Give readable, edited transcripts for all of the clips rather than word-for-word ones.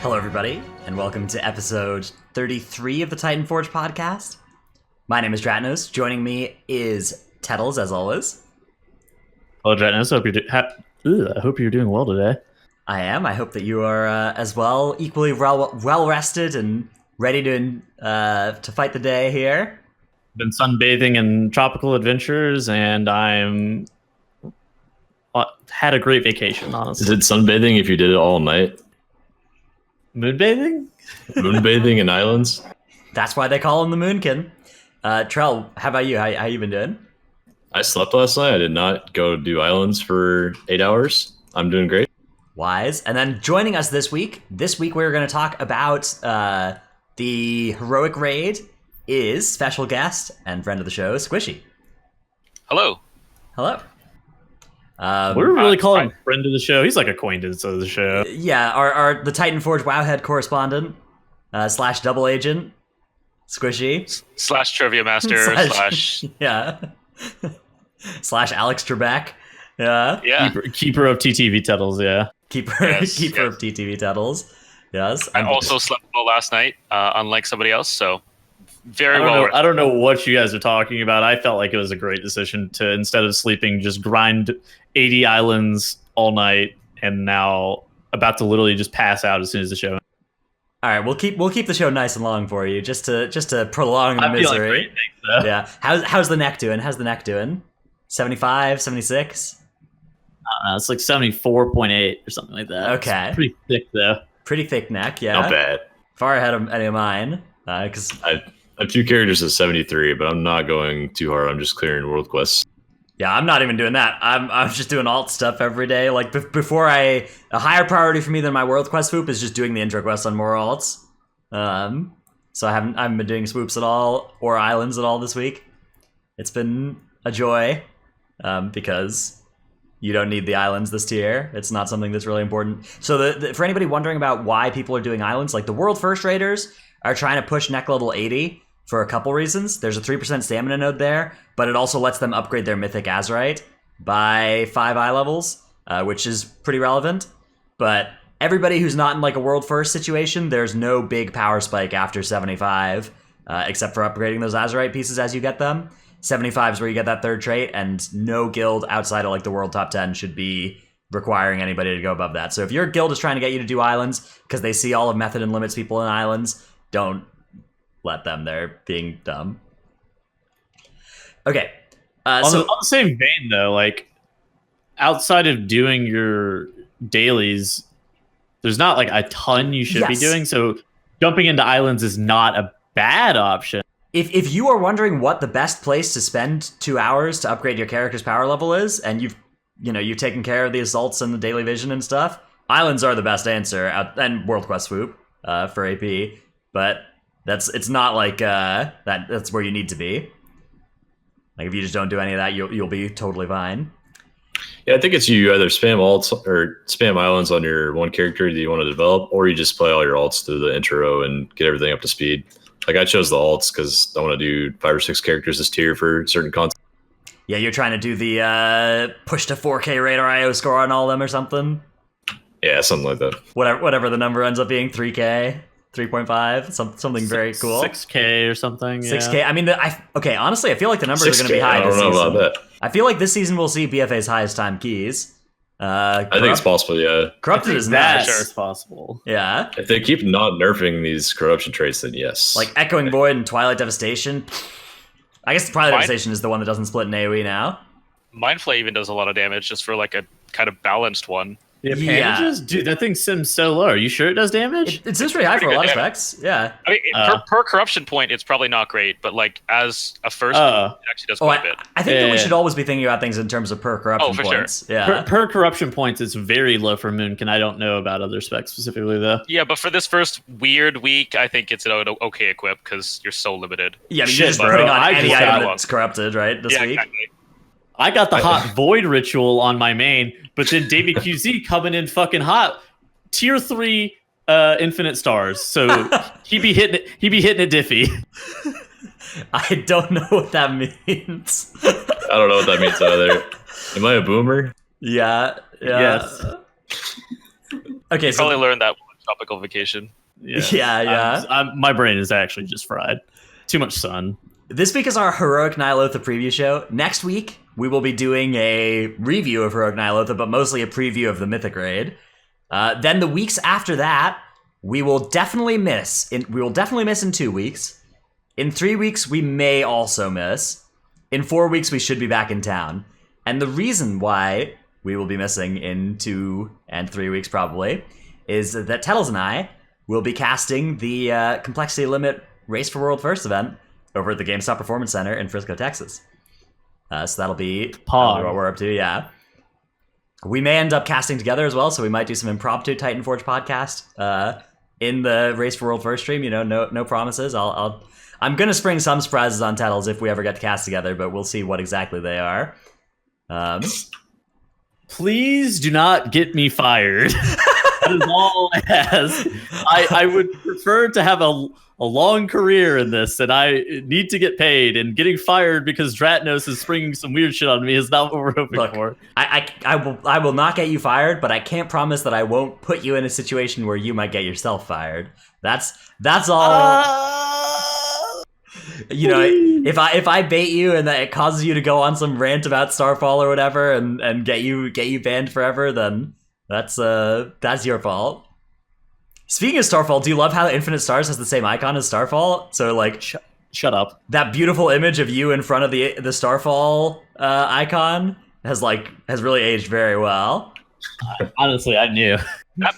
Hello, everybody, and welcome to episode 33 of the Titanforge podcast. My name is Dratnos. Joining me is Tettles, as always. Hello, Dratnos. I hope you're doing well today. I am. I hope that you are as well, equally well rested and ready to fight the day here. Been sunbathing in tropical adventures, and I'm had a great vacation. Honestly, is it sunbathing if you did it all night? Moonbathing? Moonbathing in islands? That's why they call him the Moonkin. Trell, how about you? How you been doing? I slept last night. I did not go do islands for 8 hours. I'm doing great. Wise. And then joining us this week we're going to talk about the heroic raid is special guest and friend of the show, Squishei. Hello. Hello. We're really calling him friend of the show. He's like acquaintance of the show. Yeah, our the Titanforge Wowhead correspondent slash double agent, Squishei. Slash trivia master slash yeah. slash Alex Trebek. Yeah. Keeper of TTV Tettles, yeah. Keeper of TTV Tettles. Yes. I also slept well last night, unlike somebody else, so I don't know what you guys are talking about. I felt like it was a great decision to, instead of sleeping, just grind 80 islands all night, and now about to literally just pass out as soon as the show. All right, we'll keep the show nice and long for you, just to prolong the misery. Great, thanks, yeah. How's the neck doing? 75, 76? It's like 74.8 or something like that. Okay. It's pretty thick though. Pretty thick neck, yeah. Not bad. Far ahead of any of mine. Because I have two characters at 73, but I'm not going too hard. I'm just clearing world quests. Yeah, I'm not even doing that. I'm just doing alt stuff every day. Like before a higher priority for me than my world quest swoop is just doing the intro quest on more alts. So I haven't been doing swoops at all or islands at all this week. It's been a joy because you don't need the islands this tier. It's not something that's really important. So for anybody wondering about why people are doing islands, like the world first raiders are trying to push neck level 80 for a couple reasons. There's a 3% stamina node there, but it also lets them upgrade their Mythic Azerite by 5 eye levels, which is pretty relevant. But everybody who's not in like a world first situation, there's no big power spike after 75, except for upgrading those Azerite pieces as you get them. 75 is where you get that third trait, and no guild outside of like the world top 10 should be requiring anybody to go above that. So if your guild is trying to get you to do islands because they see all of method and limits people in islands, don't let them. They're being dumb. Okay. On the same vein, though, like outside of doing your dailies, there's not like a ton you should be doing. So jumping into islands is not a bad option. If you are wondering what the best place to spend 2 hours to upgrade your character's power level is, and you've taken care of the assaults and the daily vision and stuff, islands are the best answer, and world quest swoop for AP. But it's not like that's where you need to be. Like if you just don't do any of that, you'll be totally fine. Yeah, I think it's you either spam alts or spam islands on your one character that you want to develop, or you just play all your alts through the intro and get everything up to speed. Like I chose the alts because I want to do 5 or 6 characters this tier for certain content. Yeah, you're trying to do the push to 4K radar IO score on all of them or something? Yeah, something like that. Whatever the number ends up being, 3K, 3.5, something very cool. 6K or something. 6K. Yeah. I mean, honestly, I feel like the numbers are going to be high this season. I don't know about that. I feel like this season we'll see BFA's highest time keys. I think it's possible, yeah. Corrupted is that. Sure, it's possible. Yeah. If they keep not nerfing these corruption traits, then yes. Like Echoing Void and Twilight Devastation. I guess Twilight Devastation is the one that doesn't split in AoE now. Mindflay even does a lot of damage just for like a kind of balanced one. The appendages? Yeah. Dude, that thing sims so low. Are you sure it does damage? It sims pretty high for a lot of specs. Yeah. I mean, per corruption point, it's probably not great, but like as a first, it actually does quite a bit. I think that we should always be thinking about things in terms of per corruption points. Sure. Yeah. Per corruption points, it's very low for Moonkin. I don't know about other specs specifically, though. Yeah, but for this first weird week, I think it's an okay equip because you're so limited. Yeah, I mean, you're just putting on any item that's corrupted, right, this week? Exactly. I got the hot void ritual on my main, but then David QZ coming in fucking hot, tier 3 infinite stars. So he be hitting it diffy. I don't know what that means. I don't know what that means either. Am I a boomer? Yeah. Yes. Okay, so probably learned that tropical vacation. Yeah. My brain is actually just fried. Too much sun. This week is our Heroic Ny'alotha preview show. Next week, we will be doing a review of Heroic Ny'alotha, but mostly a preview of the Mythic raid. Then the weeks after that, we will definitely miss. We will definitely miss in 2 weeks. In 3 weeks, we may also miss. In 4 weeks, we should be back in town. And the reason why we will be missing in 2 and 3 weeks probably is that Tettles and I will be casting the Complexity Limit Race for World First event over at the GameStop Performance Center in Frisco, Texas. So that'll be what we're up to, yeah. We may end up casting together as well, so we might do some impromptu Titanforge podcast in the Race for World First stream. You know, no promises. I'm gonna spring some surprises on Tettles if we ever get to cast together, but we'll see what exactly they are. Please do not get me fired. That is all I ask. I would prefer to have a long career in this, and I need to get paid. And getting fired because Dratnos is springing some weird shit on me is not what we're hoping for. I will not get you fired, but I can't promise that I won't put you in a situation where you might get yourself fired. That's all. You know, if I bait you and that it causes you to go on some rant about Starfall or whatever, and get you banned forever, then that's your fault. Speaking of Starfall, do you love how Infinite Stars has the same icon as Starfall? So like, shut up. That beautiful image of you in front of the Starfall icon has really aged very well. Honestly, I knew. That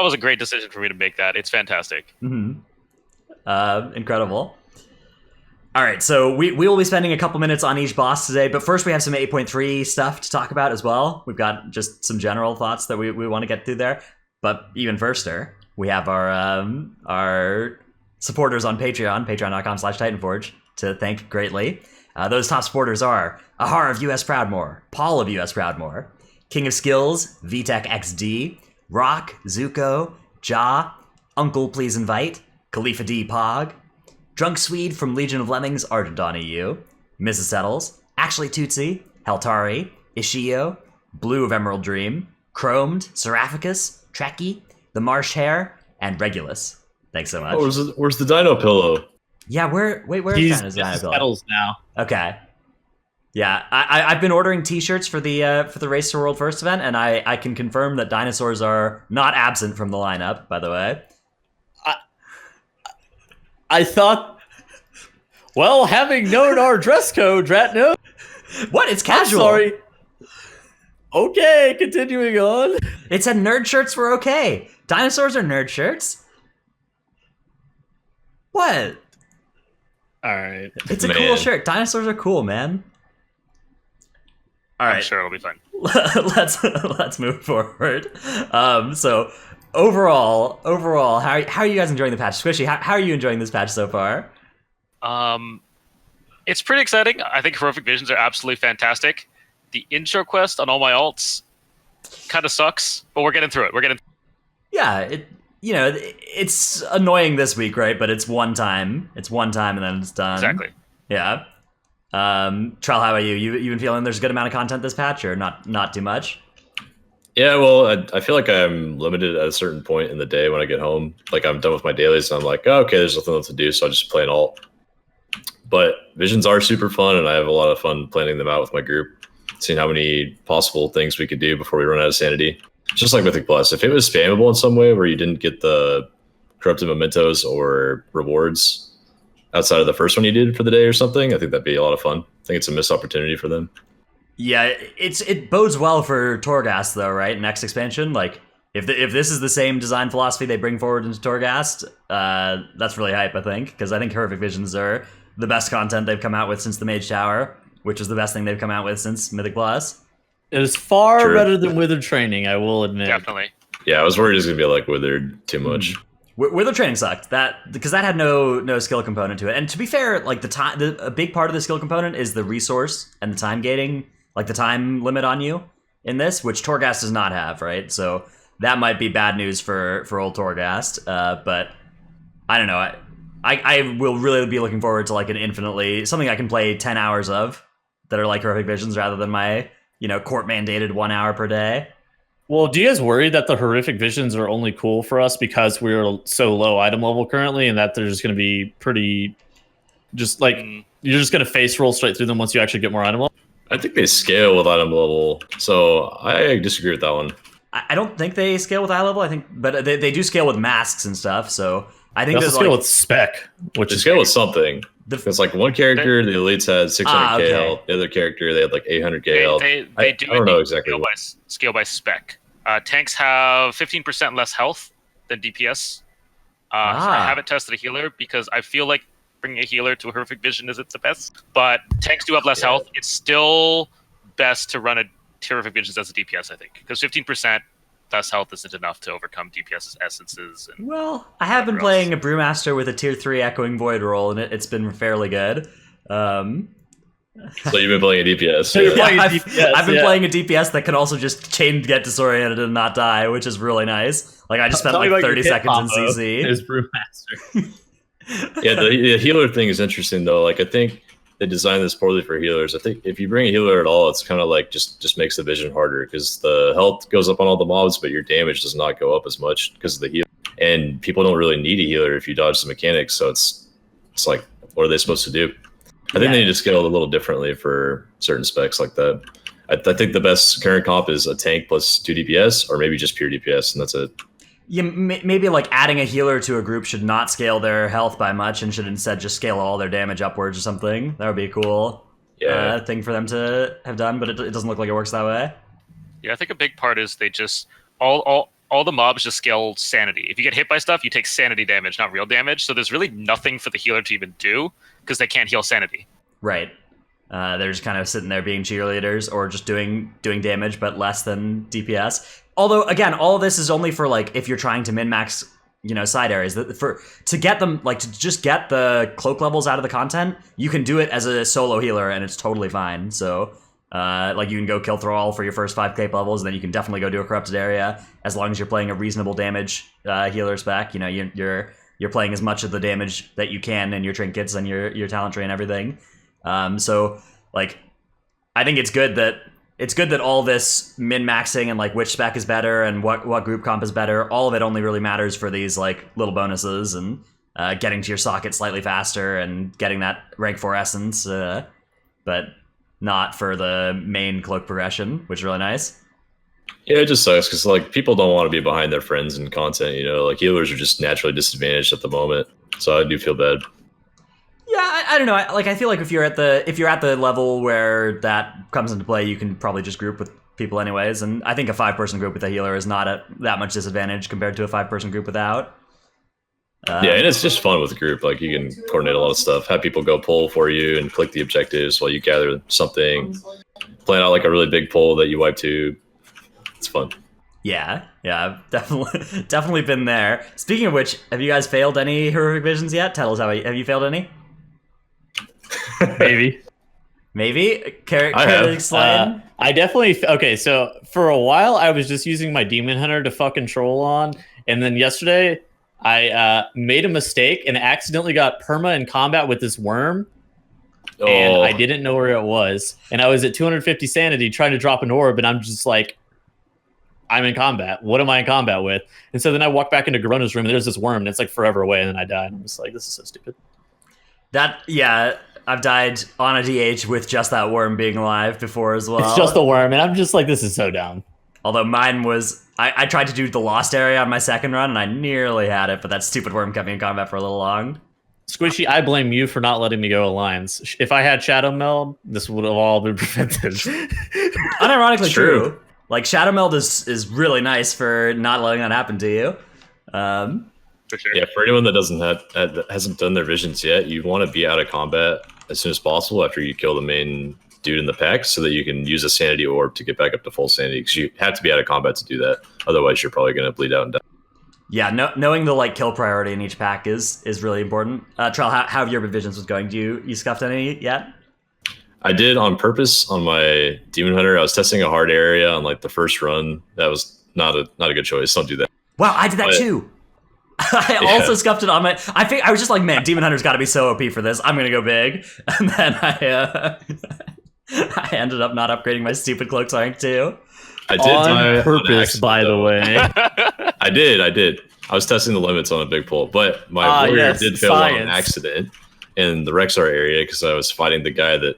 was a great decision for me to make that. It's fantastic. Mm-hmm. Incredible. All right, so we will be spending a couple minutes on each boss today, but first we have some 8.3 stuff to talk about as well. We've got just some general thoughts that we want to get through there. But even firster, we have our supporters on Patreon, patreon.com/Titanforge, to thank greatly. Those top supporters are Ahar of US Proudmore, Paul of US Proudmore, King of Skills, VTech XD, Rock, Zuko, Ja, Uncle Please Invite, Khalifa D Pog, Drunk Swede from Legion of Lemmings, Argent EU, Mrs. Settles, Actually Tootsie, Heltari, Ishio, Blue of Emerald Dream, Chromed, Seraphicus, Trekkie, The Marsh Hare, and Regulus. Thanks so much. Oh, where's the Dino Pillow? Yeah, where's He's Dino Pillow? Tettles now. Okay. Yeah, I've been ordering T-shirts for the Race to World First event, and I can confirm that dinosaurs are not absent from the lineup. By the way, I thought. Well, having known our dress code, Dratnos. What? It's casual. I'm sorry. Okay, continuing on. It said nerd shirts were okay. Dinosaurs are nerd shirts. What? All right. It's a cool shirt. Dinosaurs are cool, man. All right. I'm sure it'll be fun. let's move forward. So overall, how are you guys enjoying the patch? Squishei, how are you enjoying this patch so far? It's pretty exciting. I think Horrific Visions are absolutely fantastic. The intro quest on all my alts kind of sucks, but we're getting through it. Yeah, it's annoying this week, right? But it's one time. It's one time, and then it's done. Exactly. Yeah. Trell, how about you? You been feeling there's a good amount of content this patch, or not too much? Yeah, well, I feel like I'm limited at a certain point in the day when I get home. Like, I'm done with my dailies, and I'm like, oh, okay, there's nothing else to do, so I'll just play an alt. But Visions are super fun, and I have a lot of fun planning them out with my group, seeing how many possible things we could do before we run out of sanity. Just like Mythic Plus, if it was spammable in some way where you didn't get the corrupted mementos or rewards outside of the first one you did for the day or something, I think that'd be a lot of fun. I think it's a missed opportunity for them. Yeah, it bodes well for Torghast though, right? Next expansion, like if this is the same design philosophy they bring forward into Torghast, that's really hype, I think, because I think Horrific Visions are the best content they've come out with since the Mage Tower, which is the best thing they've come out with since Mythic Plus. It is far better than Withered Training, I will admit. Definitely. Yeah, I was worried it was gonna be like Withered too much. Withered Training sucked. Because that had no skill component to it. And to be fair, like a big part of the skill component is the resource and the time gating, like the time limit on you in this, which Torghast does not have, right? So that might be bad news for old Torghast. But I don't know. I will really be looking forward to like an infinitely something I can play 10 hours of that are like Horrific Visions rather than my court mandated 1 hour per day. Well, do you guys worry that the horrific visions are only cool for us because we're so low item level currently, and that they're just going to be pretty, just like you're just going to face roll straight through them once you actually get more item level? I think they scale with item level, so I disagree with that one. I don't think they scale with eye level. I think, but they do scale with masks and stuff. So I think They also there's scale like with spec, which They is scale with something. the It's like one character, the elites had 600k okay. health. The other character, they had like 800k health. They I do don't know exactly. scale by spec. Tanks have 15% less health than DPS. I haven't tested a healer because I feel like bringing a healer to a horrific vision isn't the best. But tanks do have less health. It's still best to run a horrific visions as a DPS, I think, because 15% less health isn't enough to overcome DPS's essences. And well, I have been playing a Brewmaster with a tier 3 Echoing Void roll, and it's been fairly good. So you've been playing a DPS. So you're playing I've DPS, been playing a DPS that can also just chain get disoriented and not die, which is really nice. Like I just spent like 30 seconds in CC. Is Brewmaster. Yeah, the healer thing is interesting though. Like I think they designed this poorly for healers. I think if you bring a healer at all, it's kind of like just makes the vision harder because the health goes up on all the mobs, but your damage does not go up as much because of the heal. And people don't really need a healer if you dodge the mechanics. So it's like, what are they supposed to do? I think they need to scale it a little differently for certain specs like that. I think the best current comp is a tank plus 2 DPS, or maybe just pure DPS, and that's it. Yeah, maybe like adding a healer to a group should not scale their health by much and should instead just scale all their damage upwards or something. That would be a cool thing for them to have done, but it doesn't look like it works that way. Yeah, I think a big part is they just all the mobs just scale sanity. If you get hit by stuff, you take sanity damage, not real damage. So there's really nothing for the healer to even do because they can't heal sanity. Right. They're just kind of sitting there being cheerleaders or just doing damage, but less than DPS. Although, again, all of this is only for like if you're trying to min-max, side areas. To get them, like to just get the cloak levels out of the content, you can do it as a solo healer, and it's totally fine. So, like you can go kill Thrall for your first 5 cape levels, and then you can definitely go do a corrupted area as long as you're playing a reasonable damage healer spec. You're playing as much of the damage that you can in your trinkets and your talent tree and everything. So like, I think it's good that all this min-maxing and like which spec is better and what group comp is better, all of it only really matters for these like little bonuses and getting to your socket slightly faster and getting that rank 4 essence, but not for the main cloak progression, which is really nice. Yeah, it just sucks because like people don't want to be behind their friends in content. Like healers are just naturally disadvantaged at the moment, so I do feel bad. Yeah, I don't know. I feel like if you're at the level where that comes into play, you can probably just group with people anyways. And I think a 5-person group with a healer is not at that much disadvantage compared to a 5-person group without. Yeah, and it's just fun with a group. Like you can coordinate a lot of stuff, have people go pull for you and click the objectives while you gather something, plan out like a really big pull that you wipe to. It's fun. Yeah, I've definitely been there. Speaking of which, have you guys failed any heroic visions yet? Tettles, have you failed any? Maybe. I definitely. Okay, so for a while I was just using my demon hunter to fucking troll on, and then yesterday I made a mistake and accidentally got perma in combat with this worm, and I didn't know where it was, and I was at 250 sanity trying to drop an orb, and I'm just like, I'm in combat. What am I in combat with? And so then I walk back into Garona's room, and there's this worm, and it's like forever away, and then I die, and I'm just like, this is so stupid. I've died on a DH with just that worm being alive before as well. It's just the worm, and I'm just like, this is so dumb. Although mine was, I tried to do the lost area on my second run, and I nearly had it, but that stupid worm kept me in combat for a little long. Squishy, I blame you for not letting me go Alliance. If I had Shadow Meld, this would have all been prevented. Unironically true. Like, Shadow Meld is really nice for not letting that happen to you. For sure. Yeah, for anyone that hasn't done their visions yet, you want to be out of combat as soon as possible after you kill the main dude in the pack so that you can use a sanity orb to get back up to full sanity, because you have to be out of combat to do that. Otherwise, you're probably going to bleed out and die. Yeah, knowing the like kill priority in each pack is really important. Trell, how have your visions was going? Do you scuffed any yet? I did on purpose on my Demon Hunter. I was testing a hard area on like the first run. That was not a good choice. Don't do that. Wow, I did that too. I also scuffed it on my. I was just like, man, Demon Hunter's got to be so OP for this. I'm gonna go big, and then I ended up not upgrading my stupid cloaks rank too. I did die on purpose, accident, by the though. way. I did. I was testing the limits on a big pull, but my warrior did fail on an accident in the Rexar area because I was fighting the guy that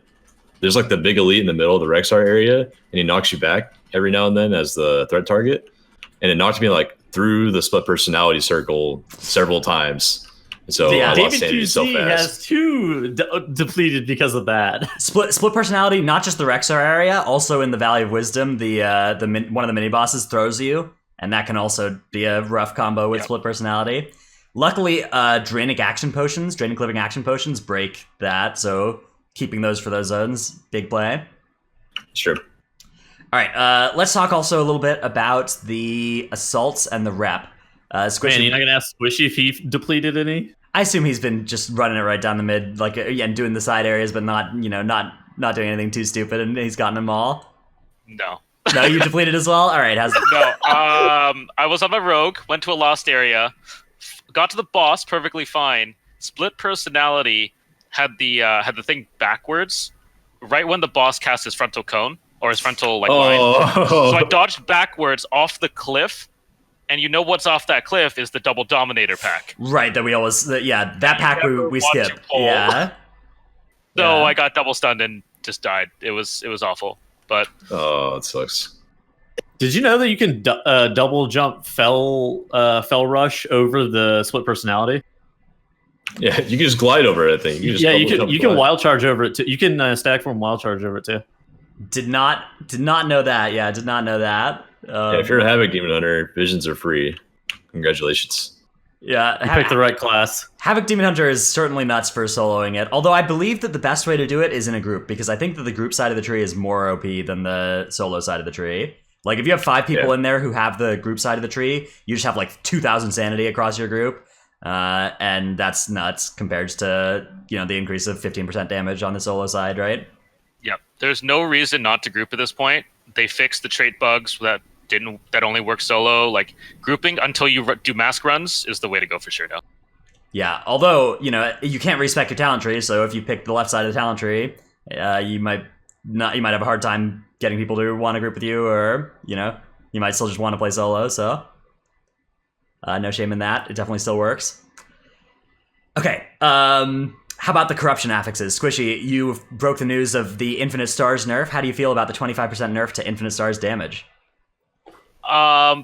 there's like the big elite in the middle of the Rexar area, and he knocks you back every now and then as the threat target, and it knocked me like through the split personality circle several times. So I lost sanity so fast. has 2 depleted because of that. Split personality, not just the Rexar area, also in the Valley of Wisdom, one of the mini bosses throws you, and that can also be a rough combo with split personality. Luckily, draining living action potions break that, so keeping those for those zones, big play. Sure. All right, let's talk also a little bit about the assaults and the rep. Squishy, Man, you're not gonna ask Squishy if he depleted any? I assume he's been just running it right down the mid, like and doing the side areas, but not doing anything too stupid, and he's gotten them all. No. No, you depleted as well. All right, No. I was on my rogue, went to a lost area, got to the boss perfectly fine. Split personality had the thing backwards, right when the boss cast his frontal cone or his frontal line. So I dodged backwards off the cliff. And you know what's off that cliff is the double dominator pack. Right, that we always that pack we skip. Yeah. So I got double stunned and just died. It was awful. But it sucks. Did you know that you can double jump fell rush over the split personality? Yeah, you can just glide over it. I think. You can wild charge over it too. You can stack form wild charge over it too. Did not know that. Yeah, did not know that. If you're a Havoc Demon Hunter, visions are free. Congratulations. Yeah, you picked the right class. Havoc Demon Hunter is certainly nuts for soloing it. Although I believe that the best way to do it is in a group, because I think that the group side of the tree is more OP than the solo side of the tree. Like if you have 5 people in there who have the group side of the tree, you just have like 2,000 sanity across your group, and that's nuts compared to the increase of 15% damage on the solo side, right? Yep. There's no reason not to group at this point. They fixed the trait bugs that only work solo. Like grouping until you do mask runs is the way to go for sure now. Yeah, although you can't respec your talent tree, so if you pick the left side of the talent tree, you might have a hard time getting people to want to group with you, or you might still just want to play solo. So no shame in that. It definitely still works. Okay. How about the corruption affixes? Squishy, you broke the news of the Infinite Stars nerf. How do you feel about the 25% nerf to Infinite Stars damage?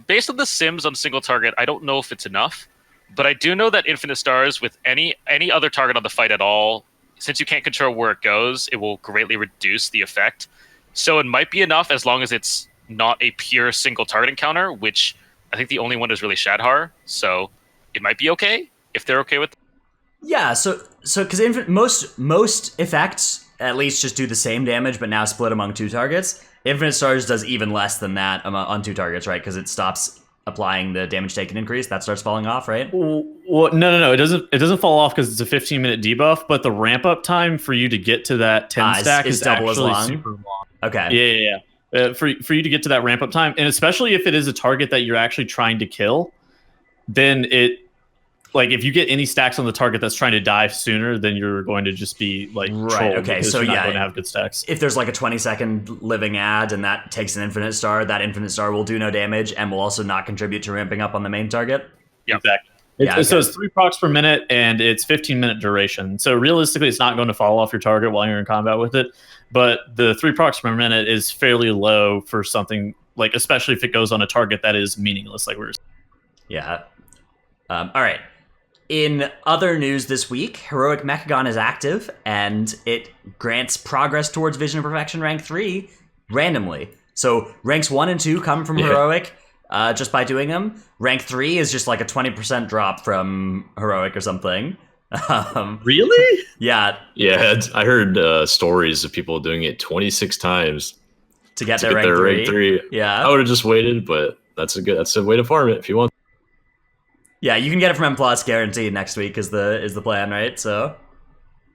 Based on the sims on single target, I don't know if it's enough, but I do know that Infinite Stars with any other target on the fight at all, since you can't control where it goes, it will greatly reduce the effect. So it might be enough as long as it's not a pure single target encounter, which I think the only one is really Shad'har. So it might be okay if they're okay with. Yeah, so because most effects at least just do the same damage, but now split among 2 targets. Infinite Stars does even less than that on 2 targets, right? Because it stops applying the damage taken increase. That starts falling off, right? Well, no. It doesn't fall off because it's a 15-minute debuff, but the ramp up time for you to get to that 10 stack is double as long. Super long. Okay. Yeah. For you to get to that ramp up time, and especially if it is a target that you're actually trying to kill, then like if you get any stacks on the target that's trying to die sooner, then you're going to just be like right. Okay, so you're not going to have good stacks. If there's like a 20-second living ad and that takes an Infinite Star, that Infinite Star will do no damage and will also not contribute to ramping up on the main target. Yep. Exactly. So it's 3 procs per minute and it's 15-minute duration. So realistically, it's not going to fall off your target while you're in combat with it. But the 3 procs per minute is fairly low for something like, especially if it goes on a target that is meaningless, like we were saying. Yeah. All right. In other news this week, Heroic Mechagon is active, and it grants progress towards Vision of Perfection rank 3 randomly. So ranks 1 and 2 come from Heroic just by doing them. Rank 3 is just like a 20% drop from Heroic or something. Really? Yeah. Yeah, I heard stories of people doing it 26 times to get their rank 3. Yeah. I would have just waited, but that's a way to farm it if you want. Yeah, you can get it from M+ guaranteed next week is the plan, right? So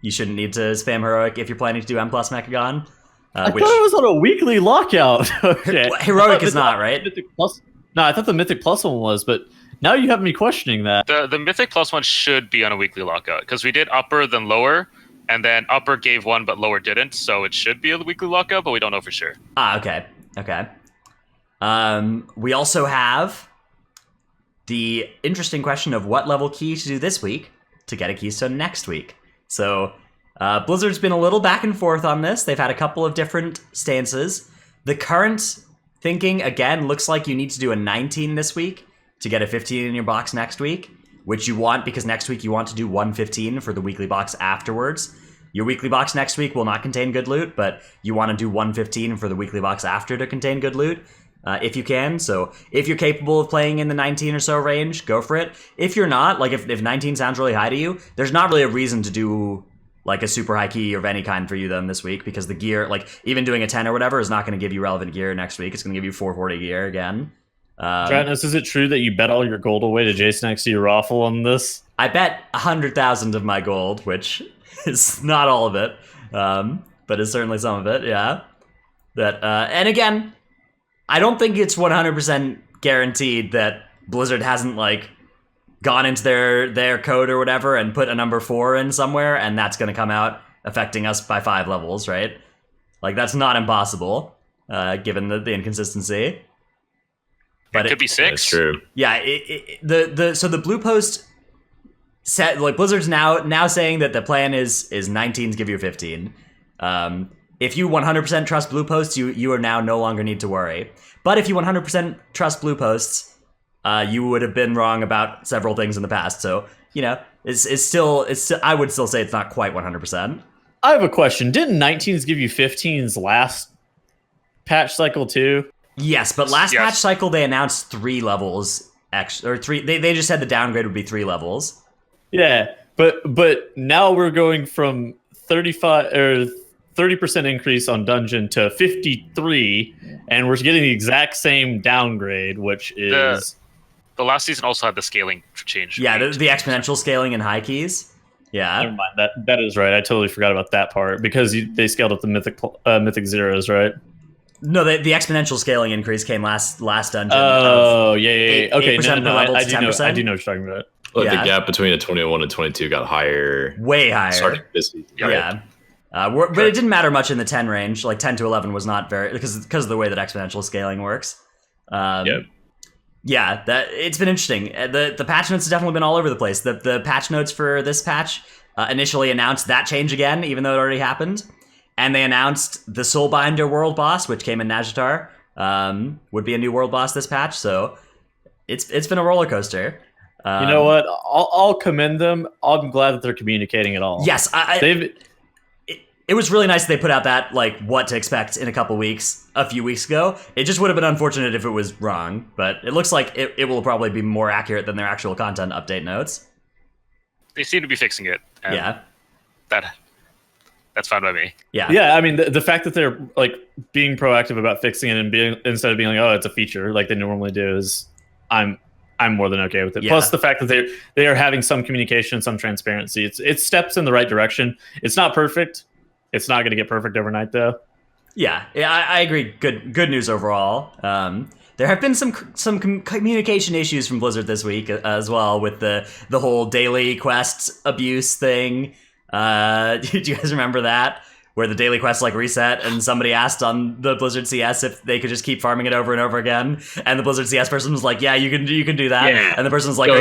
you shouldn't need to spam Heroic if you're planning to do M+ Mechagon. I thought it was on a weekly lockout. Okay. Well, Heroic is not, right? No, I thought the Mythic Plus one was, but now you have me questioning that. The Mythic Plus one should be on a weekly lockout because we did upper then lower, and then upper gave one but lower didn't, so it should be a weekly lockout, but we don't know for sure. Okay. We also have the interesting question of what level key to do this week to get a keystone next week. So Blizzard's been a little back and forth on this. They've had a couple of different stances. The current thinking, again, looks like you need to do a 19 this week to get a 15 in your box next week, which you want because next week you want to do 115 for the weekly box afterwards. Your weekly box next week will not contain good loot, but you want to do 115 for the weekly box after to contain good loot. If you can. So if you're capable of playing in the 19 or so range, go for it. If you're not, like if 19 sounds really high to you, there's not really a reason to do like a super high key of any kind for you then this week, because the gear, like even doing a 10 or whatever is not going to give you relevant gear next week. It's going to give you 440 gear again. Dratnos, is it true that you bet all your gold away to Jason XC Raffle on this? I bet 100,000 of my gold, which is not all of it, but is certainly some of it, yeah. That and again, I don't think it's 100% guaranteed that Blizzard hasn't like gone into their code or whatever and put a number 4 in somewhere, and that's going to come out affecting us by 5 levels, right? Like that's not impossible, given the inconsistency. But it could be 6. That's true. Yeah, so the blue post set, like Blizzard's now saying that the plan is 19s give you a 15. If you 100% trust blue posts, you are now no longer need to worry. But if you 100% trust blue posts, you would have been wrong about several things in the past. So, you know, it's still I would still say it's not quite 100%. I have a question. Didn't 19s give you 15s last patch cycle too? Yes, but last patch cycle they announced 3 levels extra, or 3. They just said the downgrade would be 3 levels. Yeah, but now we're going from 35 or 30% increase on dungeon to 53, and we're getting the exact same downgrade, which is the last season also had the scaling change. Yeah, the exponential scaling in high keys. Yeah, never mind. That is right. I totally forgot about that part because they scaled up the mythic zeros, right? No, the exponential scaling increase came last dungeon. Oh, yeah. Okay, 8% no, per level I to do know 10%. what you're talking about. Like Yeah. the gap between a 21 and 22 got higher. Way higher. Starting this season, right? Yeah. But it didn't matter much in the 10 range. Like 10 to 11 was not very, because of the way that exponential scaling works. Yep. Yeah, it's been interesting. The patch notes have definitely been all over the place. The patch notes for this patch initially announced that change again, even though it already happened. And they announced the Soulbinder world boss, which came in Ny'alotha, would be a new world boss this patch. So it's been a roller coaster. You know what? I'll commend them. I'm glad that they're communicating it all. Yes, it was really nice that they put out that, like, what to expect in a few weeks ago. It just would have been unfortunate if it was wrong, but it looks like it will probably be more accurate than their actual content update notes. They seem to be fixing it. And Yeah. That's fine by me. Yeah. I mean, the fact that they're like being proactive about fixing it and instead of being like, oh, it's a feature like they normally do, is I'm more than okay with it. Yeah. Plus the fact that they are having some communication, some transparency. It's steps in the right direction. It's not perfect. It's not going to get perfect overnight, though. Yeah, I agree. Good news overall. There have been some communication issues from Blizzard this week as well, with the whole daily quests abuse thing. Do you guys remember that? Where the daily quest like reset and somebody asked on the Blizzard CS if they could just keep farming it over and over again, and the Blizzard CS person was like, "Yeah, you can do that." Yeah. And the person was like,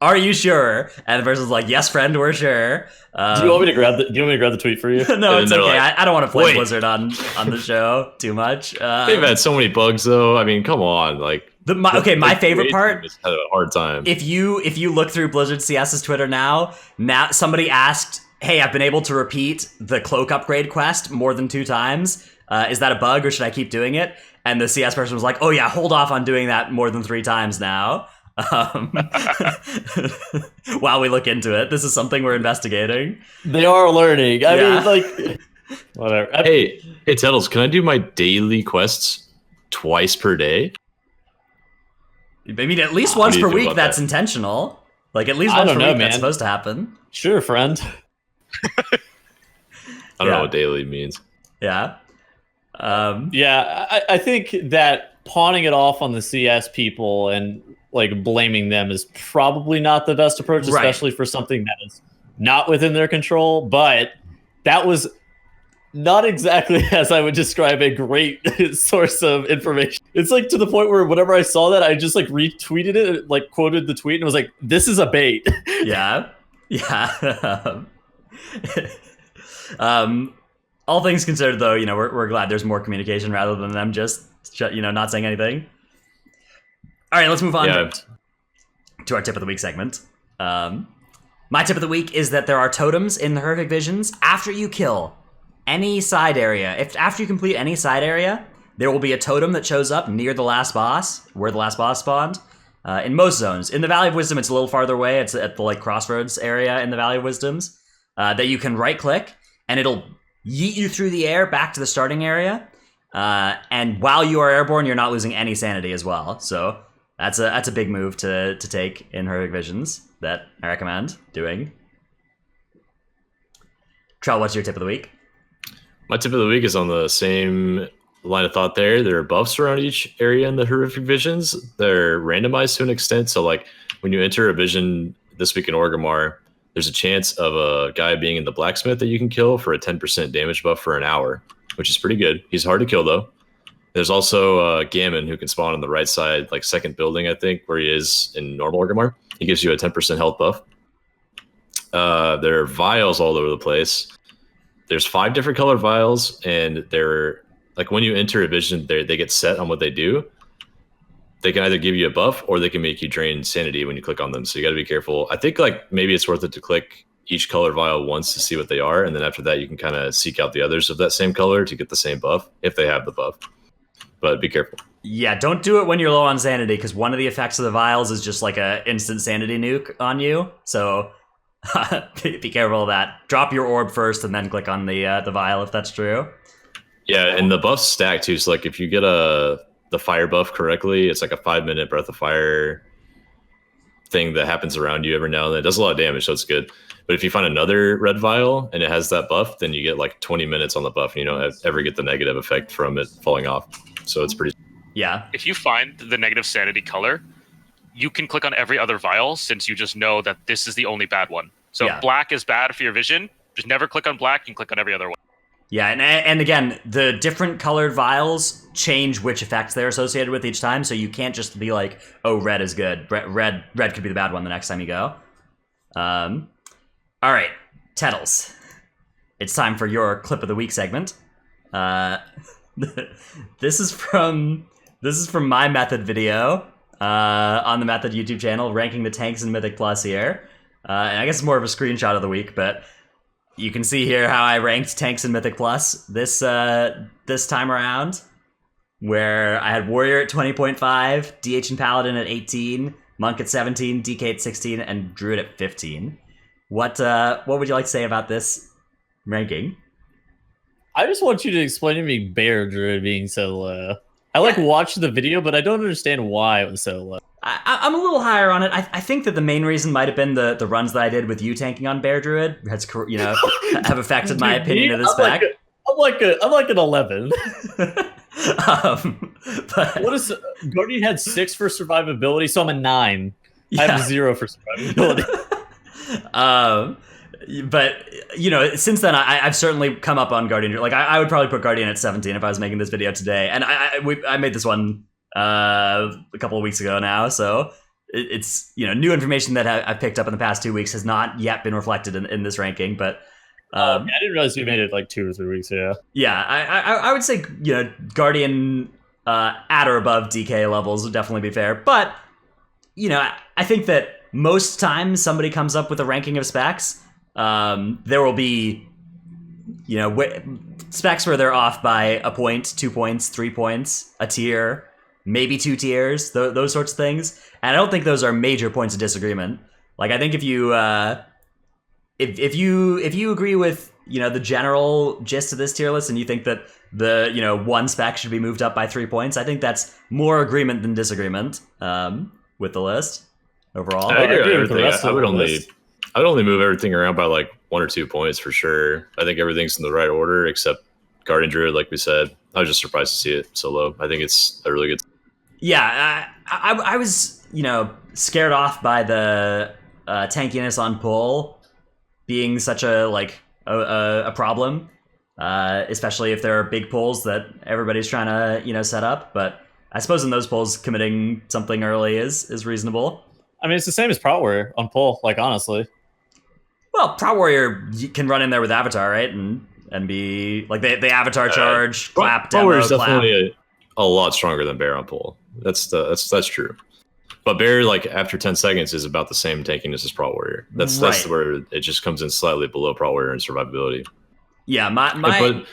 "Are you sure?" And the person was like, "Yes, friend, we're sure." Do you want me to grab the tweet for you? No, it's they're okay. like, I don't want to play "Wait." Blizzard on the show too much. They've had so many bugs, though. I mean, come on, like. My favorite part. Just had a hard time. If you look through Blizzard CS's Twitter now somebody asked, "Hey, I've been able to repeat the cloak upgrade quest more than 2 times. Is that a bug or should I keep doing it?" And the CS person was like, "Oh yeah, hold off on doing that more than 3 times now." While we look into it, this is something we're investigating. They are learning. I mean, like, whatever. Hey, Tettles, can I do my daily quests twice per day? I mean, at least once do you per feel week. about That's that? intentional. Like at least I once don't per know, week. man. That's supposed to happen. Sure, friend. I don't Yeah. know what daily means. Yeah. Yeah, I think that pawning it off on the CS people and like blaming them is probably not the best approach, Right. especially for something that is not within their control. But that was not exactly as I would describe a great source of information. It's like to the point where whenever I saw that, I just like retweeted it, like quoted the tweet, and was like, "This is a bait." Yeah. All things considered, though, we're glad there's more communication rather than them just not saying anything. All right, let's move on to our tip of the week segment. My tip of the week is that there are totems in the Horrific Visions after you kill any side area. After you complete any side area, there will be a totem that shows up near the last boss, where the last boss spawned. In most zones. In the Valley of Wisdom, it's a little farther away. It's at the crossroads area in the Valley of Wisdoms that you can right-click, and it'll yeet you through the air back to the starting area. And while you are airborne, you're not losing any sanity as well. So that's a big move to take in Horrific Visions that I recommend doing. Trell, what's your tip of the week? My tip of the week is on the same line of thought there. There are buffs around each area in the Horrific Visions. They're randomized to an extent. So when you enter a vision this week in Orgrimmar, there's a chance of a guy being in the blacksmith that you can kill for a 10% damage buff for an hour, which is pretty good. He's hard to kill though. There's also Gammon who can spawn on the right side, second building, I think, where he is in normal Orgrimmar. He gives you a 10% health buff. There are vials all over the place. There's 5 different colored vials, and they're when you enter a vision, they get set on what they do. They can either give you a buff or they can make you drain sanity when you click on them. So you got to be careful. I think maybe it's worth it to click each colored vial once to see what they are, and then after that you can kind of seek out the others of that same color to get the same buff if they have the buff. But be careful. Yeah, don't do it when you're low on sanity, because one of the effects of the vials is just a instant sanity nuke on you. So be careful of that. Drop your orb first and then click on the vial if that's true. Yeah, and the buffs stack too. So if you get the fire buff correctly, it's a 5-minute breath of fire thing that happens around you every now and then. It does a lot of damage, so it's good. But if you find another red vial and it has that buff, then you get 20 minutes on the buff, and you don't ever get the negative effect from it falling off. So it's pretty. Yeah. If you find the negative sanity color, you can click on every other vial, since you just know that this is the only bad one. So if black is bad for your vision, just never click on black. You can click on every other one. Yeah, and again, the different colored vials change which effects they're associated with each time, so you can't just be oh, red is good. Red could be the bad one the next time you go. All right, Tettles. It's time for your clip of the week segment. This is from my Method video on the Method YouTube channel, ranking the tanks in Mythic Plus here. And I guess it's more of a screenshot of the week, but you can see here how I ranked tanks in Mythic Plus this time around, where I had Warrior at 20.5, DH and Paladin at 18, Monk at 17, DK at 16, and Druid at 15. What would you like to say about this ranking? I just want you to explain to me Bear Druid being so low. I watched the video, but I don't understand why it was so low. I'm a little higher on it. I think that the main reason might have been the runs that I did with you tanking on Bear Druid has have affected my opinion of this spec. I'm like an 11. But what is Guardian had 6 for survivability, so I'm a 9. Yeah. I have 0 for survivability. But since then I've certainly come up on Guardian. I would probably put Guardian at 17 if I was making this video today, and I made this one a couple of weeks ago now, so it's new information that I've picked up in the past 2 weeks has not yet been reflected in this ranking, but I didn't realize we made it 2 or 3 weeks. Yeah, I would say Guardian at or above DK levels would definitely be fair, but I think that most times somebody comes up with a ranking of specs, there will be specs where they're off by a point, 2 points, 3 points, a tier, maybe 2 tiers, those sorts of things. And I don't think those are major points of disagreement. I think if you if you agree with the general gist of this tier list, and you think that the one spec should be moved up by 3 points, I think that's more agreement than disagreement with the list overall. I agree with everything. I would only move everything around by 1 or 2 points for sure. I think everything's in the right order except Guardian Druid, like we said. I was just surprised to see it so low. I think it's a really good. Yeah, I was scared off by the tankiness on pull being such a problem. especially if there are big pulls that everybody's trying to set up. But I suppose in those pulls, committing something early is reasonable. I mean, it's the same as Prot Warrior on pull. Like honestly, well, Prot Warrior can run in there with Avatar, right, and be like the Avatar charge, clap, demo, Warrior is clap. definitely a lot stronger than Bear on pull. That's true. But Bear, like after 10 seconds, is about the same tankiness as Prot Warrior. That's where it just comes in slightly below Prot Warrior in survivability. Yeah, my. But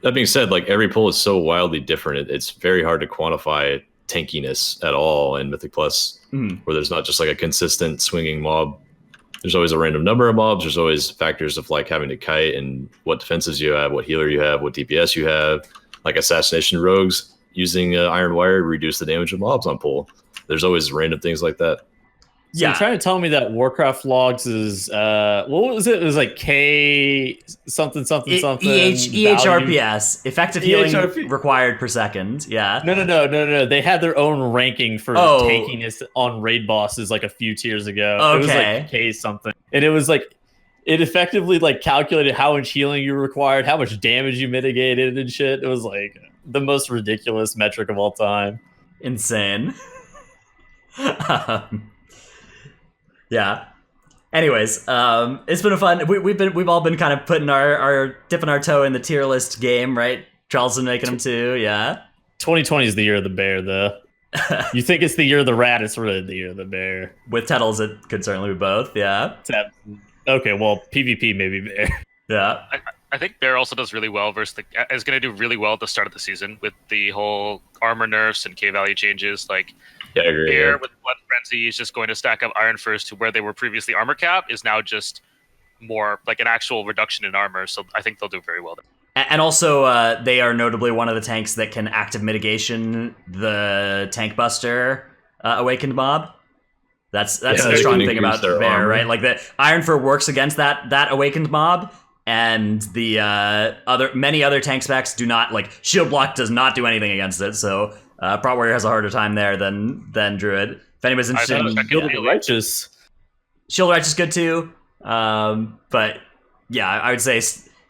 that being said, like every pull is so wildly different. It's very hard to quantify tankiness at all in Mythic Plus, where there's not just like a consistent swinging mob. There's always a random number of mobs. There's always factors of like having to kite and what defenses you have, what healer you have, what DPS you have. Like assassination rogues using Iron Wire to reduce the damage of mobs on pull. There's always random things like that. So you're trying to tell me that Warcraft logs is what was it? It was like K something. EHRPS, effective healing required per second. Yeah. No. They had their own ranking for tankiness on raid bosses like a few tiers ago. Okay. It was like K something, and it was like it effectively like calculated how much healing you required, how much damage you mitigated, and shit. It was like the most ridiculous metric of all time. Insane. Yeah. Anyways, it's been a fun. We've all been kind of putting our dipping our toe in the tier list game, right? Charles been making them too. Yeah. 2020 is the year of the bear, though. You think it's the year of the rat? It's really the year of the bear. With Tettles, it could certainly be both. Yeah. Okay. Well, PvP maybe bear. Yeah. I think Bear also does really well versus is going to do really well at the start of the season with the whole armor nerfs and K value changes. Like I agree, Bear with Blood Frenzy is just going to stack up Iron First to where they were previously armor cap is now just more like an actual reduction in armor. So I think they'll do very well there. And also, they are notably one of the tanks that can active mitigation the Tank Buster Awakened mob. That's the strong thing about Bear, armor. Right? Like the Iron Fur works against that Awakened mob. And the many other tank specs do not, like Shield Block does not do anything against it, so Prot Warrior has a harder time there than Druid. If anybody's interested in Shield Righteous. Shield Righteous is good too. But yeah, I would say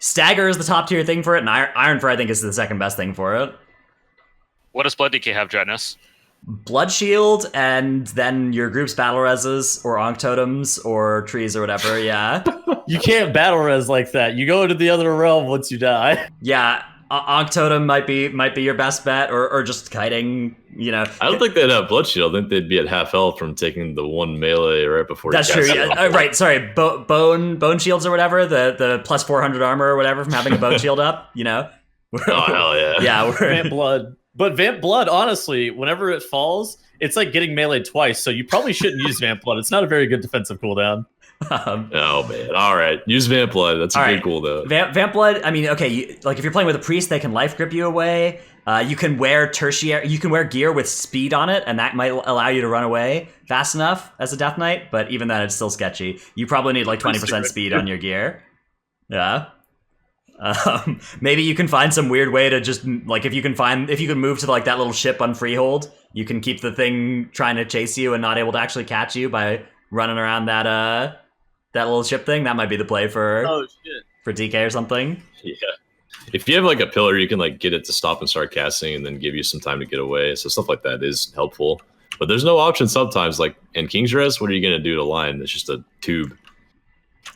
Stagger is the top tier thing for it, and Iron Fur I think is the second best thing for it. What does Blood DK have, Dratnos? Blood Shield, and then your group's battle reses, or Ankh Totems, or trees, or whatever, yeah. You can't battle res like that. You go into the other realm once you die. Yeah, Ankh Totem might be your best bet, or just kiting, I don't think they'd have Blood Shield. I think they'd be at half health from taking the one melee right before. That's true, yeah. Right, sorry, bone shields or whatever, the plus 400 armor or whatever from having a bone shield up, Oh, hell yeah. Yeah, Vamp Blood. But Vamp Blood, honestly, whenever it falls, it's like getting meleeed twice, so you probably shouldn't use Vamp Blood. It's not a very good defensive cooldown. Oh, man. All right. Use Vamp Blood. That's a good cooldown. Vamp Blood, I mean, okay, if you're playing with a priest, they can life grip you away. You can wear gear with speed on it, and that might allow you to run away fast enough as a Death Knight, but even then, it's still sketchy. You probably need like 20% speed on your gear. Yeah. Maybe you can find some weird way to just like if you can move to like that little ship on Freehold, you can keep the thing trying to chase you and not able to actually catch you by running around that little ship thing. That might be the play for DK or something. Yeah, if you have like a pillar, you can like get it to stop and start casting, and then give you some time to get away. So stuff like that is helpful. But there's no option sometimes. Like in King's Rest, what are you gonna do to line? It's just a tube.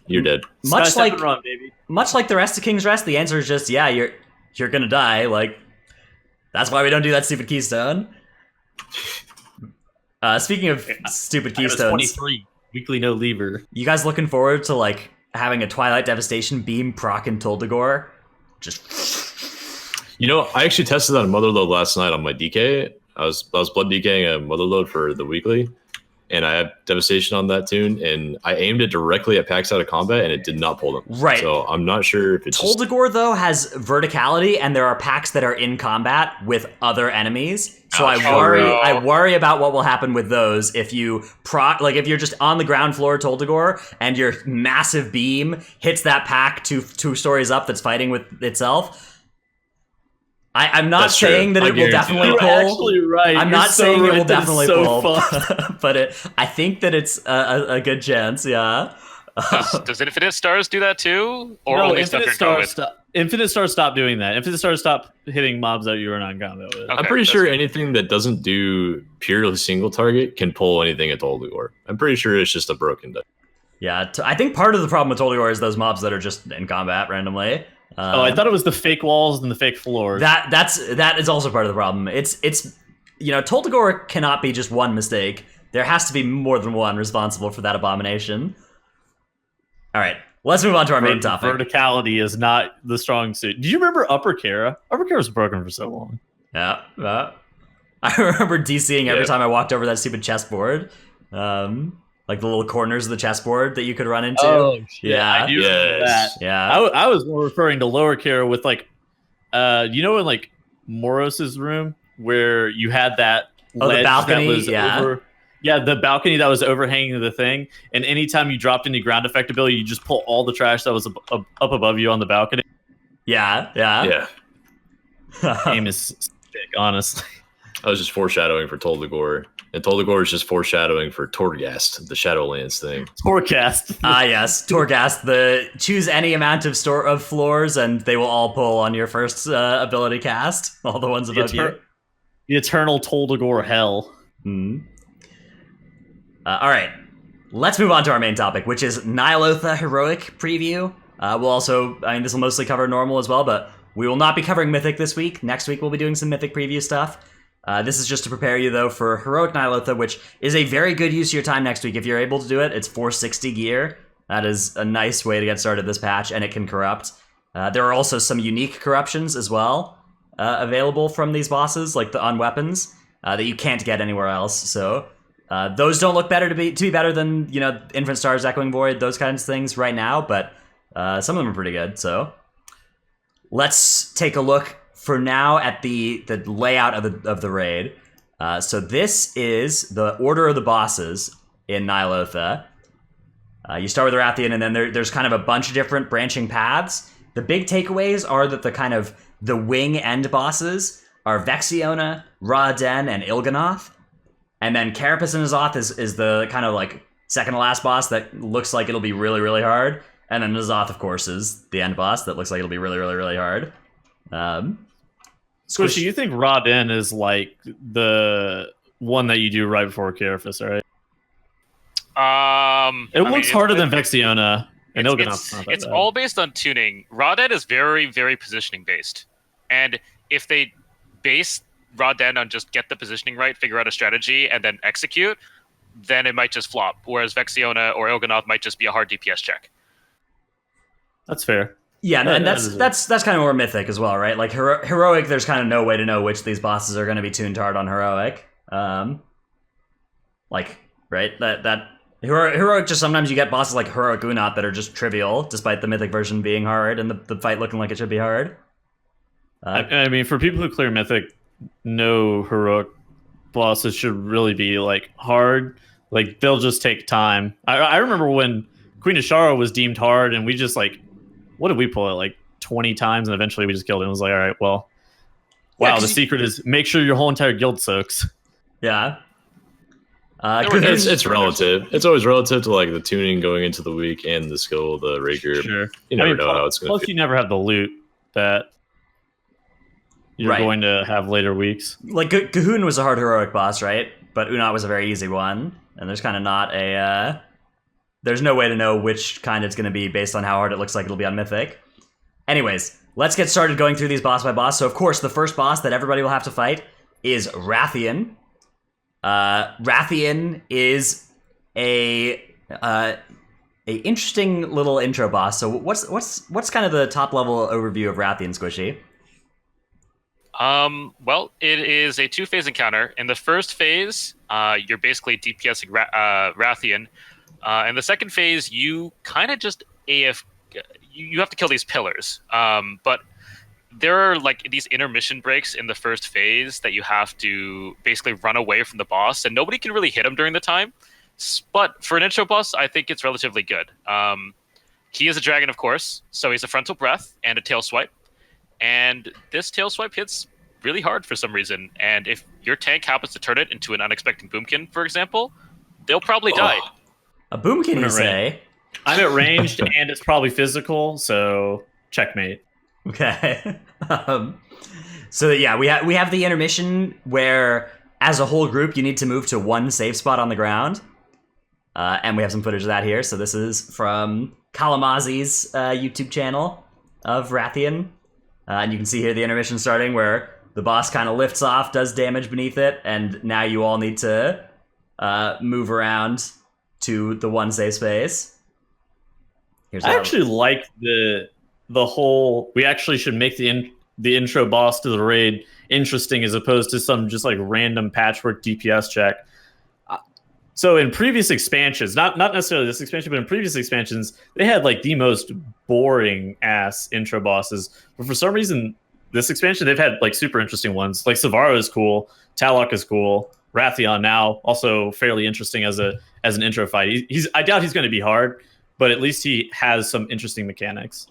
You're dead. Much like the rest of King's Rest, the answer is just you're gonna die. Like that's why we don't do that stupid keystone. Speaking of stupid keystones, 23 weekly no lever. You guys looking forward to like having a Twilight Devastation beam proc in Toldagor? Just I actually tested on Motherload last night on my DK. I was blood DKing a Motherload for the weekly. And I have Devastation on that tune, and I aimed it directly at packs out of combat, and it did not pull them. Right. So I'm not sure if it's Toldagor, though, has verticality, and there are packs that are in combat with other enemies. So I worry about what will happen with those if you if you're just on the ground floor Toldagor, and your massive beam hits that pack two stories up that's fighting with itself. I'm not saying that it will definitely pull. You're actually right. I'm not saying it will definitely pull, but I think that it's a good chance. Yeah. Does Infinite Stars do that too, or no, only Infinite stuff you're Stars? Infinite Star stopped doing that. Infinite Star stopped hitting mobs that you were not in combat with. Okay, I'm pretty that's sure good. anything that doesn't do purely single target can pull anything at Toldugor. I'm pretty sure it's just a broken deck. Yeah, I think part of the problem with Toldugor is those mobs that are just in combat randomly. I thought it was the fake walls and the fake floors. That is also part of the problem. It's Toldugor cannot be just one mistake. There has to be more than one responsible for that abomination. All right, let's move on to our main topic. Verticality is not the strong suit. Do you remember Upper Kara? Upper Kara was broken for so long. Yeah. I remember DCing every time I walked over that stupid chessboard. Like the little corners of the chessboard that you could run into. Oh, shit. Yeah. I do remember that. Yeah. I was more referring to Lower Kara with like, in like Moros's room where you had that ledge the balcony, that was over. Yeah, the balcony that was overhanging the thing, and anytime you dropped any ground effect ability, you just pull all the trash that was up above you on the balcony. Yeah. Game is sick, honestly. I was just foreshadowing for Toldugor, and Toldugor is just foreshadowing for Torghast, the Shadowlands thing. Forecast. Yes, Torghast. Choose any amount of floors, and they will all pull on your first ability cast. All the ones above you. The eternal Toldugor hell. All right, let's move on to our main topic, which is Ny'alotha Heroic preview. We'll also, this will mostly cover normal as well, but we will not be covering Mythic this week. Next week we'll be doing some Mythic preview stuff. This is just to prepare you, though, for Heroic Ny'alotha, which is a very good use of your time next week. If you're able to do it, it's 460 gear. That is a nice way to get started this patch, and it can corrupt. There are also some unique corruptions as well available from these bosses, like on weapons, that you can't get anywhere else. So those don't look better to be better than Infinite Stars, Echoing Void, those kinds of things right now, but some of them are pretty good. So let's take a look for now at the layout of the raid. So this is the order of the bosses in Ny'alotha. You start with Rathian, and then there's kind of a bunch of different branching paths. The big takeaways are that the wing end bosses are Vexiona, Raden, and Il'gynoth. And then Carapace of N'Zoth is the kind of like second to last boss that looks like it'll be really, really hard. And then N'Zoth, of course, is the end boss that looks like it'll be really, really, really hard. Squishy, you think Raden is like the one that you do right before Carapace, right? It looks harder than Vexiona. And it's all based on tuning. Raden is very, very positioning based. And if they base Raden on just get the positioning right, figure out a strategy, and then execute, then it might just flop. Whereas Vexiona or Il'gynoth might just be a hard DPS check. That's fair. Yeah, and that's kind of more Mythic as well, right? Like Heroic, there's kind of no way to know which of these bosses are going to be tuned hard on Heroic. Right? That Heroic, just sometimes you get bosses like Heroic Unat that are just trivial, despite the Mythic version being hard and the fight looking like it should be hard. I mean, for people who clear Mythic, no Heroic bosses should really be like hard. Like they'll just take time. I remember when Queen of Shara was deemed hard, and we just what did we pull it like 20 times, and eventually we just killed it. And it was like, all right, well, wow. The secret is make sure your whole entire guild soaks. Yeah. It's relative. It's always relative to like the tuning going into the week and the skill of the raker. Sure. You never know how it's going to Plus, you never have the loot that you're going to have later weeks. Like Cahoon was a hard Heroic boss, right? But Unat was a very easy one. And there's kind of not a... there's no way to know which kind it's going to be based on how hard it looks like it'll be on Mythic. Anyways, let's get started going through these boss by boss. So, of course, the first boss that everybody will have to fight is Rathian. Rathian is a interesting little intro boss. So what's kind of the top level overview of Rathian, Squishy? Well, it is a 2-phase encounter. In the first phase, you're basically DPSing Rathian. In the second phase, you kind of just you have to kill these pillars. But there are like these intermission breaks in the first phase that you have to basically run away from the boss, and nobody can really hit him during the time. But for an intro boss, I think it's relatively good. He is a dragon, of course, so he's a frontal breath and a tail swipe. And this tail swipe hits really hard for some reason. And if your tank happens to turn it into an unexpected boomkin, for example, they'll probably die. A boomkin, you say? I'm at ranged, and it's probably physical, so checkmate. Okay. So yeah, we have the intermission where, as a whole group, you need to move to one safe spot on the ground, and we have some footage of that here. So this is from Kalamazi's YouTube channel of Rathian, and you can see here the intermission starting where the boss kind of lifts off, does damage beneath it, and now you all need to move around to the one safe space. I actually like the whole. We actually should make the intro boss to the raid interesting as opposed to some just like random patchwork DPS check. So in previous expansions, not necessarily this expansion, but in previous expansions, they had like the most boring ass intro bosses. But for some reason, this expansion they've had like super interesting ones. Like Savara is cool, Talok is cool, Rathian now also fairly interesting as an intro fight. I doubt he's going to be hard, but at least he has some interesting mechanics.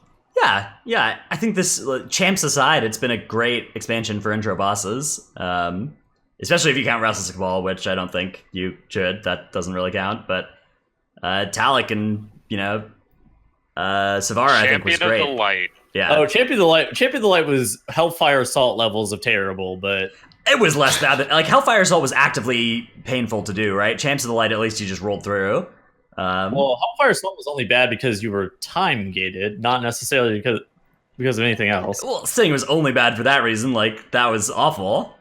Yeah. I think this, champs aside, it's been a great expansion for intro bosses. Especially if you count Restless Cabal, which I don't think you should. That doesn't really count. But Talok and, Savara, I think, was great. Champion of the Light. Yeah. Oh, Champion of the Light was Hellfire Assault levels of terrible, but it was less bad. Like, Hellfire Assault was actively painful to do, right? Champs of the Light, at least you just rolled through. Well, Hellfire Assault was only bad because you were time gated, not necessarily because of anything else. Well, Sting was only bad for that reason. Like, that was awful.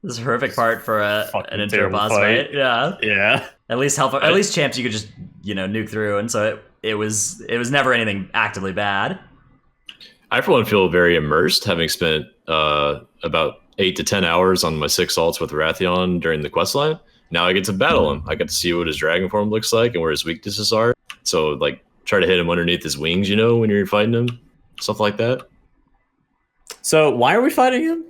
This is a horrific part for an intro boss fight. Yeah. Yeah. At least champs you could just nuke through, and so it was never anything actively bad. I for one feel very immersed, having spent about 8 to 10 hours on my 6 alts with Rathian during the questline. Now I get to battle him. I get to see what his dragon form looks like and where his weaknesses are. So like try to hit him underneath his wings, when you're fighting him, stuff like that. So why are we fighting him?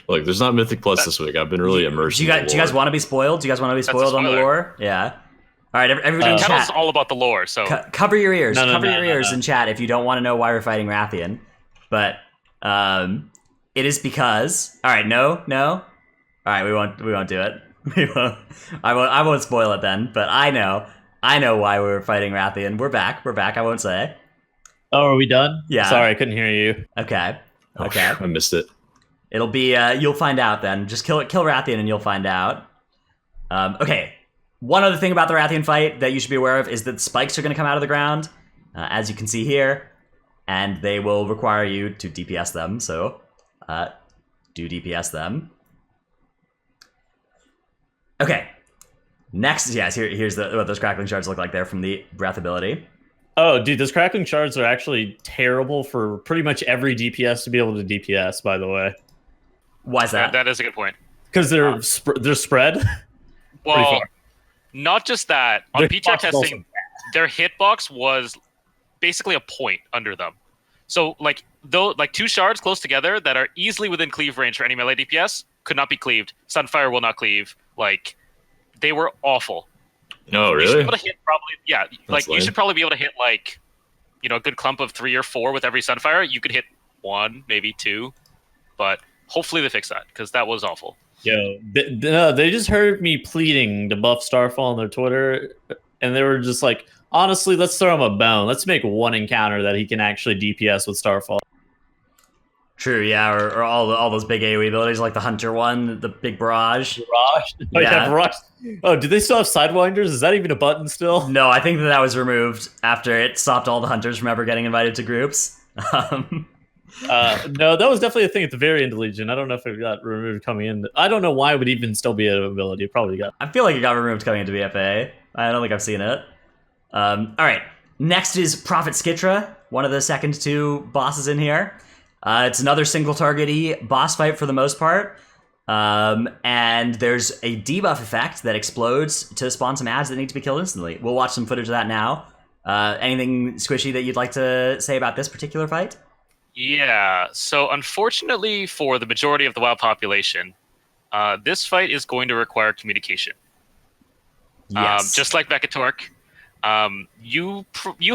Like, there's not Mythic Plus this week. I've been really immersed. Do you guys want to be spoiled? Do you guys want to be spoiled on the lore? Yeah. All right, everybody in chat. Kettle's all about the lore, so cover your ears. Cover your ears in chat if you don't want to know why we're fighting Rathian. But it is because. All right, no. All right, we won't do it. I won't spoil it then. But I know why we were fighting Rathian. We're back. I won't say. Oh, are we done? Yeah. Sorry, I couldn't hear you. Okay. I missed it. It'll be you'll find out then. Just kill Rathian and you'll find out. Okay. One other thing about the Rathian fight that you should be aware of is that spikes are going to come out of the ground, as you can see here, and they will require you to DPS them. So, do DPS them. Okay. Next, yes. Here's what those crackling shards look like there from the breath ability. Oh, dude, those crackling shards are actually terrible for pretty much every DPS to be able to DPS. By the way. Why is that? That is a good point. Because they're spread. Well, not just that. On PTR testing, their hitbox was basically a point under them. So, like 2 shards close together that are easily within cleave range for any melee DPS could not be cleaved. Sunfire will not cleave. Like, they were awful. No, really? You should be able to hit probably, yeah. That's you should probably be able to hit a good clump of 3 or 4 with every Sunfire. You could hit 1, maybe 2, but hopefully they fix that because that was awful. Yo, they just heard me pleading to buff Starfall on their Twitter, and they were just like, honestly, let's throw him a bone. Let's make one encounter that he can actually DPS with Starfall. True, yeah, or all those big AoE abilities like the Hunter one, the big Barrage. Barrage. Oh, do they still have Sidewinders? Is that even a button still? No, I think that was removed after it stopped all the Hunters from ever getting invited to groups. No, that was definitely a thing at the very end of Legion. I don't know if it got removed coming in. I don't know why it would even still be an ability. It probably got. I feel like it got removed coming into BFA. I don't think I've seen it. All right, next is Prophet Skitra, one of the second 2 bosses in here. It's another single target-y boss fight for the most part. And there's a debuff effect that explodes to spawn some ads that need to be killed instantly. We'll watch some footage of that now. Anything, Squishy, that you'd like to say about this particular fight? Yeah, so unfortunately for the majority of the WoW population, this fight is going to require communication. Yes. Just like Mekatork, you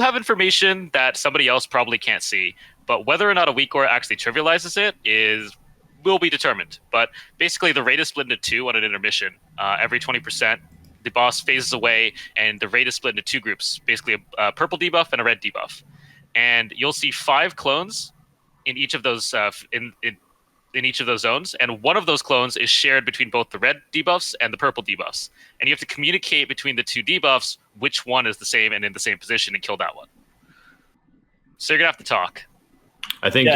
have information that somebody else probably can't see, but whether or not a weak core actually trivializes it will be determined. But basically, the raid is split into 2 on an intermission. Every 20%, the boss phases away, and the raid is split into 2 groups, basically a purple debuff and a red debuff. And you'll see 5 clones in each of those in each of those zones, and one of those clones is shared between both the red debuffs and the purple debuffs. And you have to communicate between the two debuffs which one is the same and in the same position and kill that one. So you're gonna have to talk. I think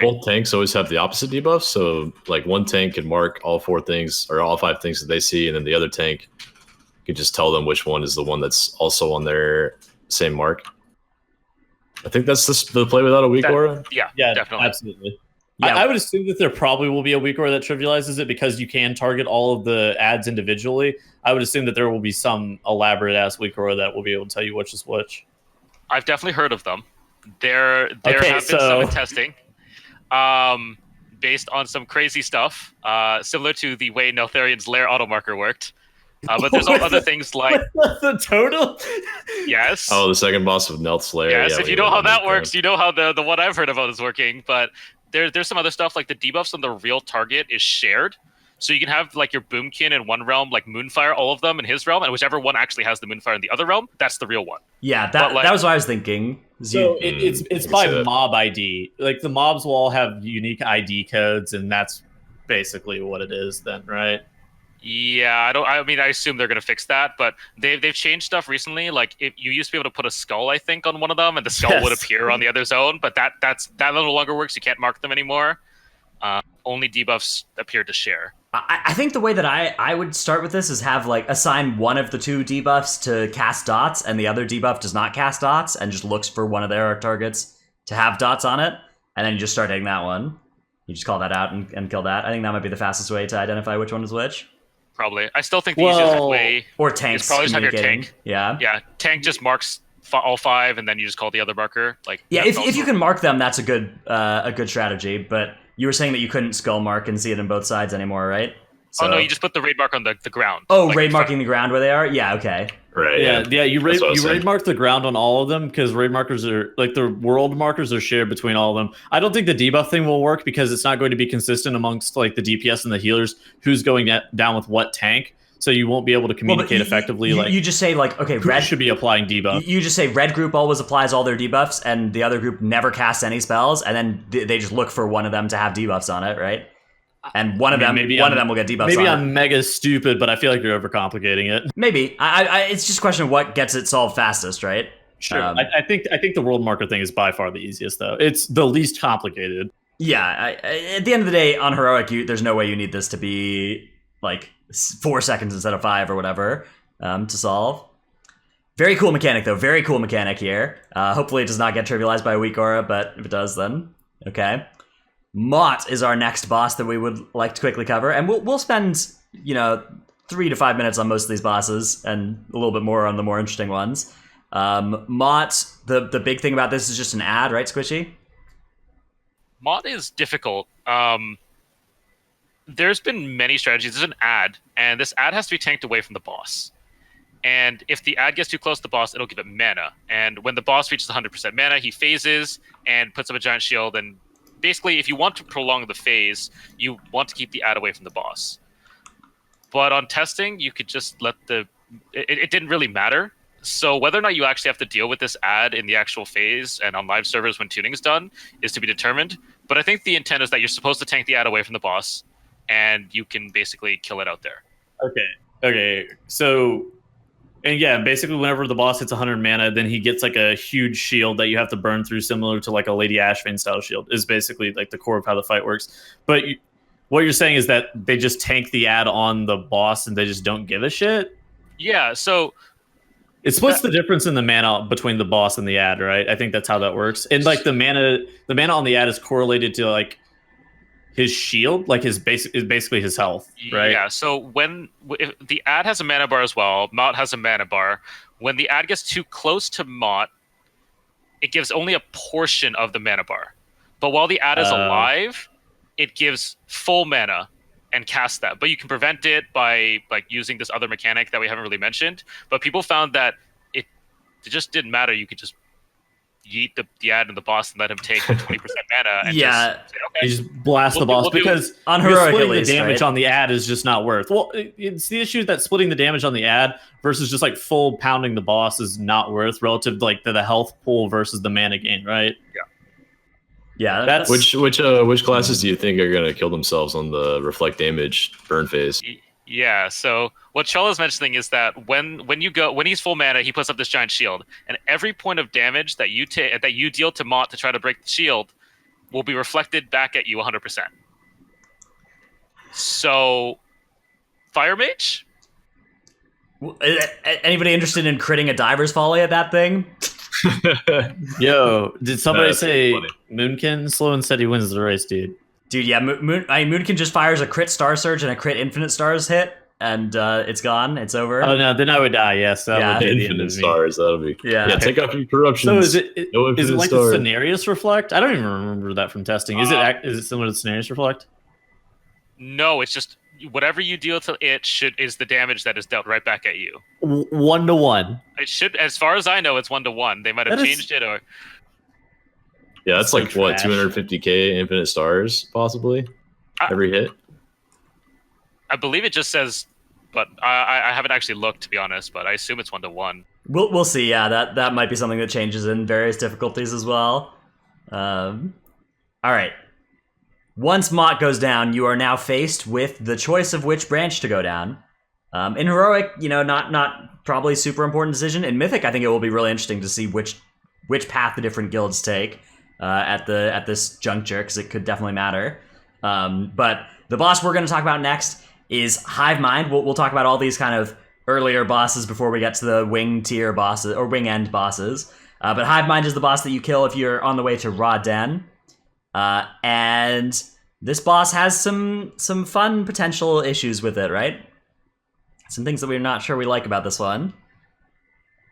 both tanks always have the opposite debuffs. So like one tank can mark all 4 things or all 5 things that they see, and then the other tank can just tell them which one is the one that's also on their same mark. I think that's the play without a weak aura. Yeah, definitely. Absolutely. Yeah. I would assume that there probably will be a weak aura that trivializes it because you can target all of the ads individually. I would assume that there will be some elaborate ass weak aura that will be able to tell you which is which. I've definitely heard of them. There have been some in testing based on some crazy stuff, similar to the way Neltharian's Lair automarker worked. But there's all other things like the total. Yes. Oh, the second boss of Nelth's Lair. Yes, if you know how that works, you know how the one I've heard about is working. But there's some other stuff like the debuffs on the real target is shared. So you can have like your Boomkin in one realm, like Moonfire, all of them in his realm, and whichever one actually has the Moonfire in the other realm, that's the real one. Yeah, that was what I was thinking. So it's by mob ID. Like the mobs will all have unique ID codes, and that's basically what it is then, right? Yeah, I assume they're gonna fix that, but they've changed stuff recently. Like you used to be able to put a skull, I think, on one of them, and the skull would appear on the other zone, but that no longer works. You can't mark them anymore. Only debuffs appear to share. I think the way that I would start with this is have like assign one of the 2 debuffs to cast dots, and the other debuff does not cast dots and just looks for one of their targets to have dots on it, and then you just start hitting that one. You just call that out and kill that. I think that might be the fastest way to identify which one is which. Probably. I still think the easiest way or tanks is probably just have your tank. Yeah, tank just marks all 5, and then you just call the other marker. Like if you can mark them, that's a good strategy. But you were saying that you couldn't skull mark and see it on both sides anymore, right? So, no, you just put the raid mark on the ground. Oh, like raid marking the ground where they are? Yeah, okay. Right. Yeah. You raid mark the ground on all of them because raid markers are like the world markers are shared between all of them. I don't think the debuff thing will work because it's not going to be consistent amongst like the DPS and the healers who's going down with what tank. So you won't be able to communicate effectively. You just say like, okay, red should be applying debuff. You just say red group always applies all their debuffs, and the other group never casts any spells, and then they just look for one of them to have debuffs on it, right? And one of them will get debuffs. Maybe on I'm mega stupid, but I feel like you're overcomplicating it. Maybe it's just a question of what gets it solved fastest, right? Sure. I think the world marker thing is by far the easiest, though. It's the least complicated. Yeah. At the end of the day, on heroic, there's no way you need this to be like 4 seconds instead of 5 or whatever to solve. Very cool mechanic, though. Very cool mechanic here. Hopefully, it does not get trivialized by a weak aura, but if it does, then okay. Maut is our next boss that we would like to quickly cover, and we'll spend 3 to 5 minutes on most of these bosses, and a little bit more on the more interesting ones. Maut, the big thing about this is just an ad, right, Squishei? Maut is difficult. There's been many strategies. There's an ad, and this ad has to be tanked away from the boss. And if the ad gets too close to the boss, it'll give it mana. And when the boss reaches 100% mana, he phases and puts up a giant shield. And basically, if you want to prolong the phase, you want to keep the ad away from the boss. But on testing, you could just let it didn't really matter. So whether or not you actually have to deal with this ad in the actual phase and on live servers when tuning is done is to be determined. But I think the intent is that you're supposed to tank the ad away from the boss, and you can basically kill it out there. Okay. So, and yeah, basically whenever the boss hits 100 mana, then he gets like a huge shield that you have to burn through, similar to like a Lady Ashvane style shield, is basically like the core of how the fight works. But what you're saying is that they just tank the ad on the boss and they just don't give a shit? Yeah, so it splits the difference in the mana between the boss and the ad, right? I think that's how that works. And like the mana on the ad is correlated to like his shield, like is basically his health, right? Yeah. So if the ad has a mana bar as well, Maut has a mana bar. When the ad gets too close to Maut, it gives only a portion of the mana bar. But while the ad is alive, it gives full mana and cast that. But you can prevent it by like using this other mechanic that we haven't really mentioned. But people found that it just didn't matter. You could just yeet the ad and the boss and let him take 20% mana. And just say, okay, you just blast the boss because on heroic, splitting at least, the damage right? on the ad is just not worth. Well, it's the issue that splitting the damage on the ad versus just like full pounding the boss is not worth relative to like the health pool versus the mana gain, right? Yeah, That's Which classes do you think are gonna kill themselves on the reflect damage burn phase? Yeah, so what Chola's mentioning is that when he's full mana, he puts up this giant shield, and every point of damage that you deal to Maut to try to break the shield will be reflected back at you 100%. So, Fire Mage? Anybody interested in critting a diver's folly at that thing? Yo, did somebody That's say funny. Moonkin? Slow and steady wins the race, dude. Dude, yeah, Moonkin just fires a crit Star Surge and a crit Infinite Stars hit, and it's gone. It's over. Oh no, then I would die. Yes, that Yeah. would be the end Infinite of me. stars, that'll be. Yeah. Take off your corruptions. So is it No is it infinite like stars. the Cenarius Reflect? I don't even remember that from testing. Is it similar to Cenarius Reflect? No, it's just whatever you deal to it is the damage that is dealt right back at you. 1-to-1. It should, as far as I know, it's 1-to-1. They might have That is- changed it, or Yeah, that's So like what, trash. 250k infinite stars possibly every hit. I believe it just says. But I haven't actually looked, to be honest. But I assume it's 1-to-1. We'll see. Yeah, that might be something that changes in various difficulties as well. All right. Once Maut goes down, you are now faced with the choice of which branch to go down. In Heroic, not probably super important decision. In Mythic, I think it will be really interesting to see which path the different guilds take at this juncture, because it could definitely matter. But the boss we're going to talk about next is Hive Mind. We'll talk about all these kind of earlier bosses before we get to the wing tier bosses or wing end bosses. But Hive Mind is the boss that you kill if you're on the way to Raden. And this boss has some fun potential issues with it, right? Some things that we're not sure we like about this one.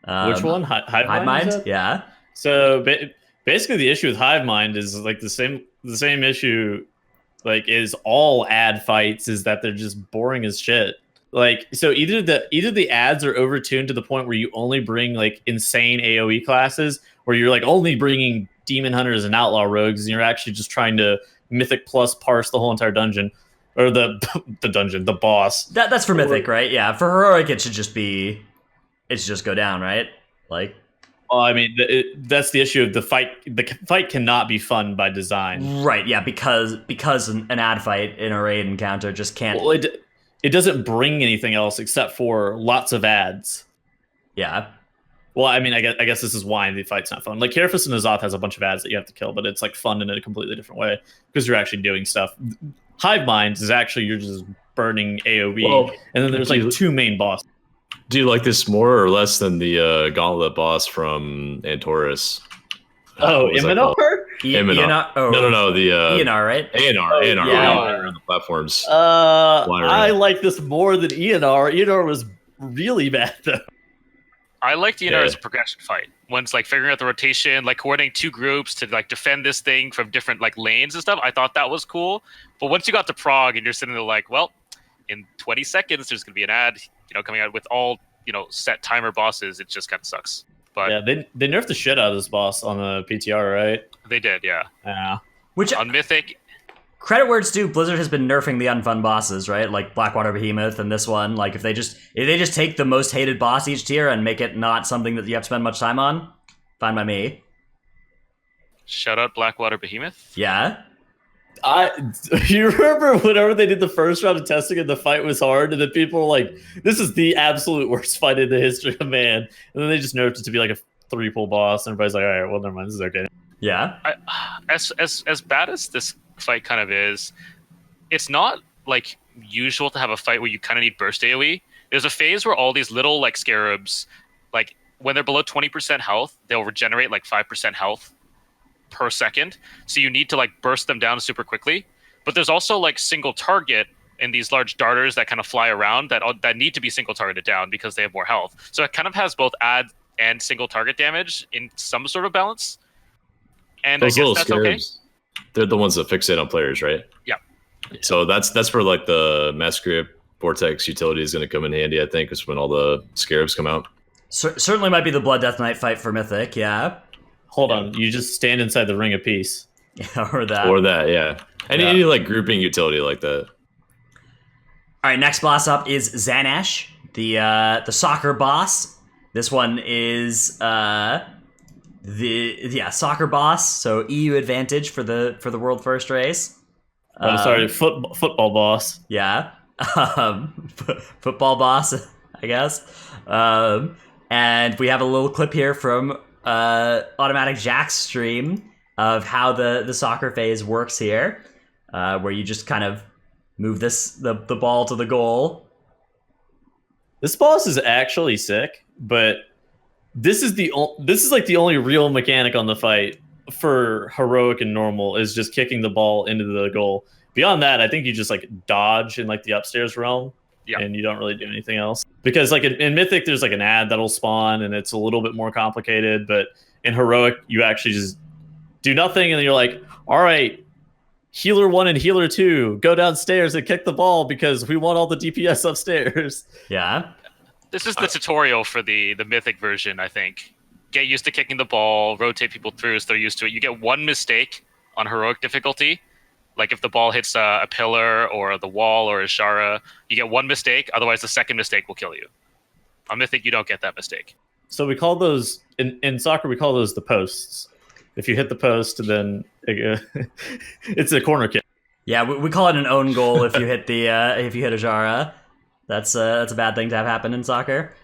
Which one? Hive Mind? Hive is Mind? that? Yeah. So basically, the issue with Hive Mind is like the same issue. Like, is all ad fights is that they're just boring as shit. Like, so either the ads are overtuned to the point where you only bring like insane AOE classes, or you're like only bringing demon hunters and outlaw rogues, and you're actually just trying to Mythic plus parse the whole entire dungeon, or the boss. That's for Mythic, right? Yeah. For Heroic, it should just go down, right? Like. Well, I mean, that's the issue of the fight. The fight cannot be fun by design. Right, yeah, because an ad fight in a raid encounter just can't. Well, it doesn't bring anything else except for lots of ads. Yeah. Well, I mean, I guess this is why the fight's not fun. Like, Carapace of N'Zoth has a bunch of ads that you have to kill, but it's like fun in a completely different way because you're actually doing stuff. Hive Mind is actually you're just burning AOE, Well, and then there's like two main bosses. Do you like this more or less than the Gauntlet boss from Antorus? What was that called? Eonar? Oh, No. The Eonar, right? ANR. Yeah. On the platforms. I like this more than Eonar. Eonar was really bad though. I liked Eonar as a progression fight. When it's like figuring out the rotation, like coordinating two groups to like defend this thing from different like lanes and stuff. I thought that was cool. But once you got to Prague and you're sitting there like, well, in 20 seconds there's gonna be an ad, coming out with all set timer bosses. It just kind of sucks. But Yeah, they nerfed the shit out of this boss on the PTR, right? they did, yeah. Yeah. Which, On Mythic, credit where it's due, Blizzard has been nerfing the unfun bosses, right? Like Blackwater Behemoth and this one. Like, if they just take the most hated boss each tier and make it not something that you have to spend much time on, fine by me. shout out Blackwater Behemoth. Yeah. You remember whenever they did the first round of testing and the fight was hard, and then people were like, "This is the absolute worst fight in the history of man," and then they just nerfed it to be like a 3-pull boss, and everybody's like, "All right, well, never mind, this is okay." Yeah. As bad as this fight kind of is, it's not like usual to have a fight where you kind of need burst AoE. There's a phase where all these little like scarabs, like when they're below 20% health, they'll regenerate like 5% health per second. So you need to like burst them down super quickly. But there's also like single target in these large darters that kind of fly around that need to be single targeted down because they have more health. So it kind of has both add and single target damage in some sort of balance. And Those I little guess that's okay. scarabs, they're the ones that fixate on players, right? Yeah. So that's where like the Mass Grip Vortex utility is going to come in handy, I think, is when all the scarabs come out. Certainly might be the Blood Death Knight fight for Mythic, yeah. Hold on, you just stand inside the ring of peace. Or that. Or that, yeah. Any like grouping utility like that. All right, next boss up is Xanesh, the soccer boss. This one is soccer boss. So EU advantage for the world first race. Football boss. Yeah, football boss, I guess. And we have a little clip here from Automatic Jack's stream of how the soccer phase works here, where you just kind of move the ball to the goal. This boss is actually sick, but this is like the only real mechanic on the fight for heroic and normal is just kicking the ball into the goal. Beyond that, I think you just like dodge in like the upstairs realm, and you don't really do anything else. Because like in Mythic, there's like an ad that'll spawn, and it's a little bit more complicated. But in heroic, you actually just do nothing, and then you're like, all right, healer 1 and healer 2, go downstairs and kick the ball because we want all the DPS upstairs. Yeah. This is the tutorial for the Mythic version, I think. Get used to kicking the ball, rotate people through so they're used to it. You get one mistake on heroic difficulty. Like if the ball hits a pillar or the wall or a Shara, you get one mistake. Otherwise, the second mistake will kill you. On Mythic, you don't get that mistake. So we call those, in soccer, we call those the posts. If you hit the post, then it's a corner kick. Yeah, we call it an own goal if you hit if you hit a Jara. That's a bad thing to have happen in soccer.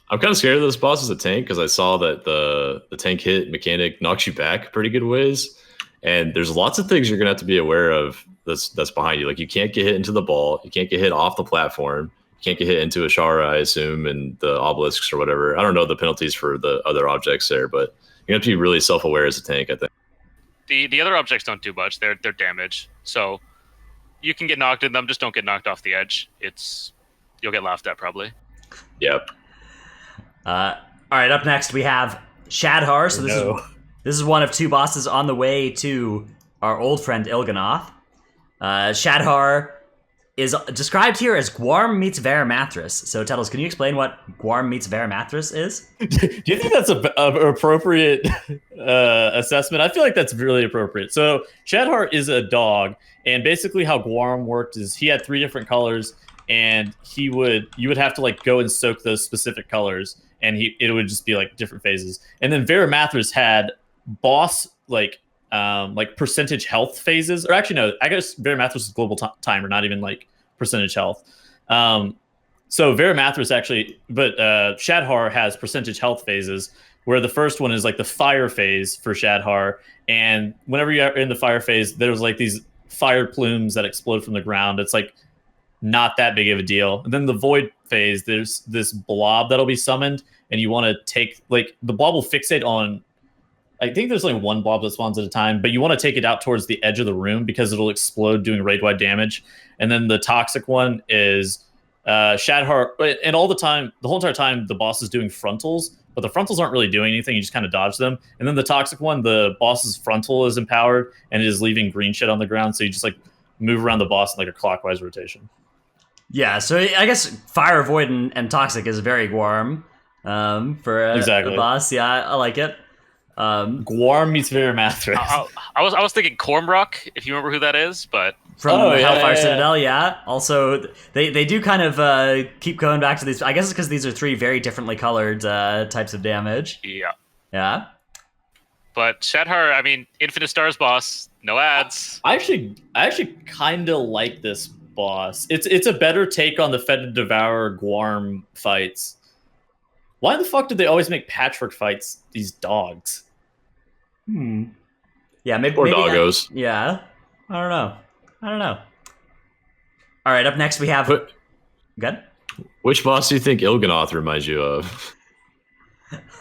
I'm kind of scared of this boss as a tank because I saw that the tank hit mechanic knocks you back pretty good ways, and there's lots of things you're gonna have to be aware of that's behind you. Like you can't get hit into the ball, you can't get hit off the platform, you can't get hit into a Shara, I assume, and the obelisks or whatever. I don't know the penalties for the other objects there, but you have to be really self-aware as a tank, I think. The other objects don't do much. They're damage. So you can get knocked in them, just don't get knocked off the edge. You'll get laughed at probably. Yep. All right, up next we have Shad'har. So this is one of 2 bosses on the way to our old friend Il'gynoth. Shad'har is described here as Gwarm meets Varimathras. So Tettles, can you explain what Gwarm meets Varimathras is? Do you think that's an appropriate assessment? I feel like that's really appropriate. So Shad'har is a dog, and basically how Gwarm worked is he had 3 different colors, and you would have to like go and soak those specific colors, and it would just be like different phases. And then Varimathras had boss like percentage health phases, or actually no, I guess Varimathras is global timer, not even like percentage health. So Varimathras actually, but Shad'har has percentage health phases, where the first one is like the fire phase for Shad'har, and whenever you're in the fire phase, there's like these fire plumes that explode from the ground. It's like not that big of a deal. And then the void phase, there's this blob that'll be summoned, and you want to take like the blob will fixate on. I think there's only one blob that spawns at a time, but you want to take it out towards the edge of the room because it'll explode doing raid-wide damage. And then the toxic one is Shad'har, and the whole entire time, the boss is doing frontals, but the frontals aren't really doing anything. You just kind of dodge them. And then the toxic one, the boss's frontal is empowered and it is leaving green shit on the ground. So you just like move around the boss in like a clockwise rotation. Yeah, so I guess fire, void, and toxic is very Gwarm for a boss. Yeah, I like it. Gwarm meets Varimathras. I was thinking Cormrock, if you remember who that is, but from Hellfire Citadel, yeah. Also, they do kind of keep going back to these. I guess it's because these are 3 very differently colored types of damage. Yeah. But Shad'har, I mean, Infinite Stars boss, no ads. I actually kind of like this boss. It's a better take on the Fed Devourer Gwarm fights. Why the fuck did they always make patchwork fights these dogs? Yeah, maybe doggos. Yeah. I don't know. All right, up next we have... Good? Which boss do you think Il'gynoth reminds you of?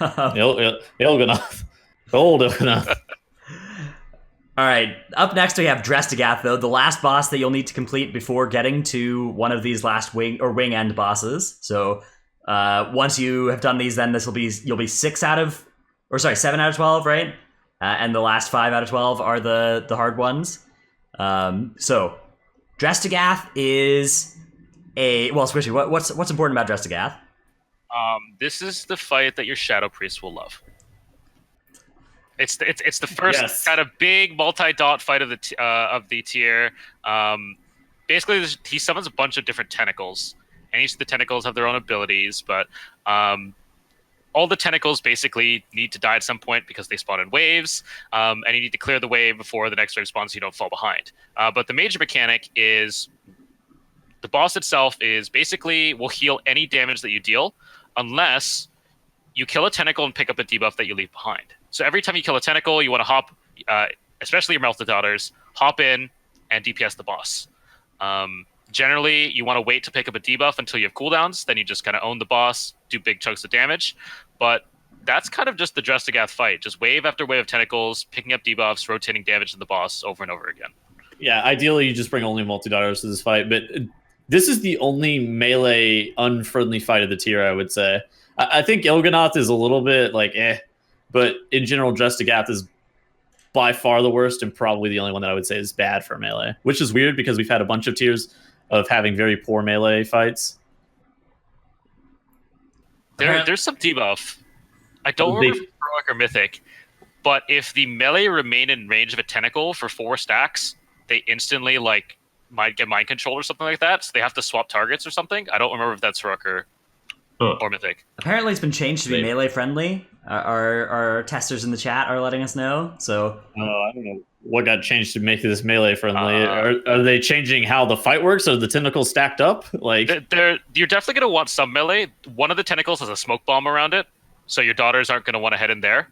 Il'gynoth. Old Il'gynoth. All right, up next we have Drest'agath, though, the last boss that you'll need to complete before getting to one of these last wing end bosses. So once you have done these, then you'll be 7 out of 12, right? And the last 5 out of 12 are the hard ones. So Drest'agath is Squishei, what's important about Drest'agath? This is the fight that your Shadow Priest will love. It's the first kind of big multi-dot fight of the tier. Basically, he summons a bunch of different tentacles, and each of the tentacles have their own abilities. But all the tentacles basically need to die at some point because they spawn in waves, and you need to clear the wave before the next wave spawns so you don't fall behind. But the major mechanic is the boss itself is basically will heal any damage that you deal unless you kill a tentacle and pick up a debuff that you leave behind. So every time you kill a tentacle, you want to hop, especially your Melted Daughters, hop in and DPS the boss. Generally, you want to wait to pick up a debuff until you have cooldowns. Then you just kind of own the boss, do big chunks of damage. But that's kind of just the Drest'agath fight. Just wave after wave of tentacles, picking up debuffs, rotating damage to the boss over and over again. Yeah, ideally you just bring only multi-daughters to this fight, but this is the only melee unfriendly fight of the tier, I would say. I think Il'gynoth is a little bit like but in general, Drest'agath is by far the worst and probably the only one that I would say is bad for melee, which is weird because we've had a bunch of tiers of having very poor melee fights. There's some debuff. I don't remember if it's heroic or mythic, but if the melee remain in range of a tentacle for 4 stacks, they instantly might get mind control or something like that. So they have to swap targets or something. I don't remember if that's heroic or mythic. Apparently, it's been changed to be melee friendly. Our testers in the chat are letting us know. So I don't know what got changed to make this melee friendly. Are they changing how the fight works? Are the tentacles stacked up? You're definitely going to want some melee. One of the tentacles has a smoke bomb around it, so your daughters aren't going to want to head in there.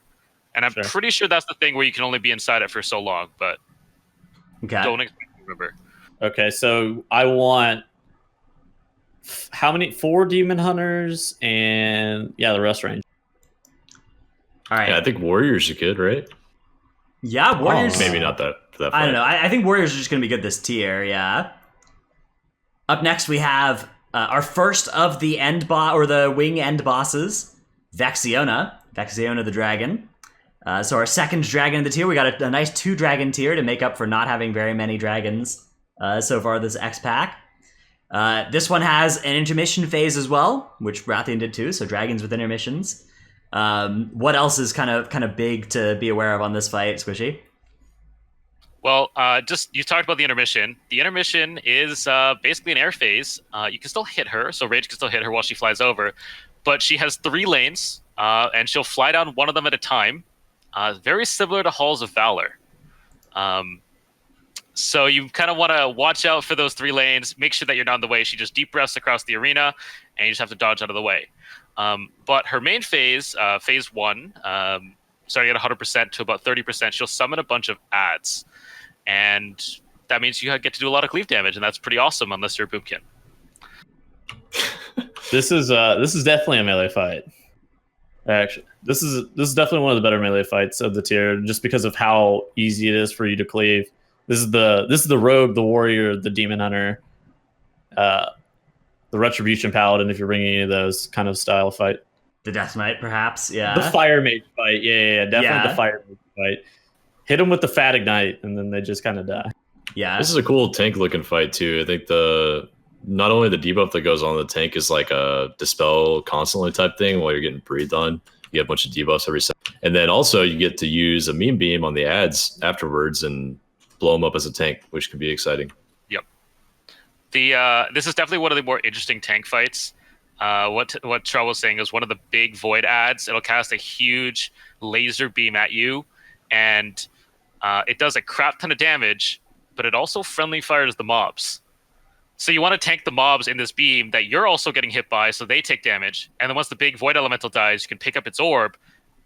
And I'm pretty sure that's the thing where you can only be inside it for so long. But don't expect to remember. Okay, so I want how many? 4 demon hunters and the rest range. All right. Yeah, I think warriors are good, right? Yeah, warriors. Maybe not that. Fight. I don't know. I think warriors are just going to be good this tier. Yeah. Up next, we have our first of the end boss or the wing end bosses, Vexiona the dragon. So our second dragon of the tier. We got a nice 2 dragon tier to make up for not having very many dragons so far this X pack. This one has an intermission phase as well, which Rathian did too. So dragons with intermissions. What else is kind of big to be aware of on this fight, Squishei? Well, just you talked about the intermission. The intermission is basically an air phase. You can still hit her, so Rage can still hit her while she flies over, but she has 3 lanes, and she'll fly down one of them at a time. Very similar to Halls of Valor. So you kind of want to watch out for those 3 lanes. Make sure that you're not in the way. She just deep breaths across the arena, and you just have to dodge out of the way. But her main phase, phase 1, starting at 100% to about 30%, she'll summon a bunch of adds. And that means you get to do a lot of cleave damage, and that's pretty awesome unless you're a Boomkin. This is definitely a melee fight. Actually, this is definitely one of the better melee fights of the tier, just because of how easy it is for you to cleave. This is the rogue, the warrior, the demon hunter, the retribution paladin. If you're bringing any of those kind of style fight, the Death Knight, perhaps, yeah. The fire mage fight, yeah, definitely the fire mage fight. Hit them with the fat ignite, and then they just kind of die. Yeah, this is a cool tank looking fight too. I think not only the debuff that goes on the tank is like a dispel constantly type thing while you're getting breathed on. You get a bunch of debuffs every second, and then also you get to use a meme beam on the ads afterwards and blow them up as a tank, which can be exciting. Yep. This is definitely one of the more interesting tank fights. What Trell was saying is one of the big void ads. It'll cast a huge laser beam at you, and it does a crap ton of damage, but it also friendly fires the mobs. So you want to tank the mobs in this beam that you're also getting hit by, so they take damage. And then once the big void elemental dies, you can pick up its orb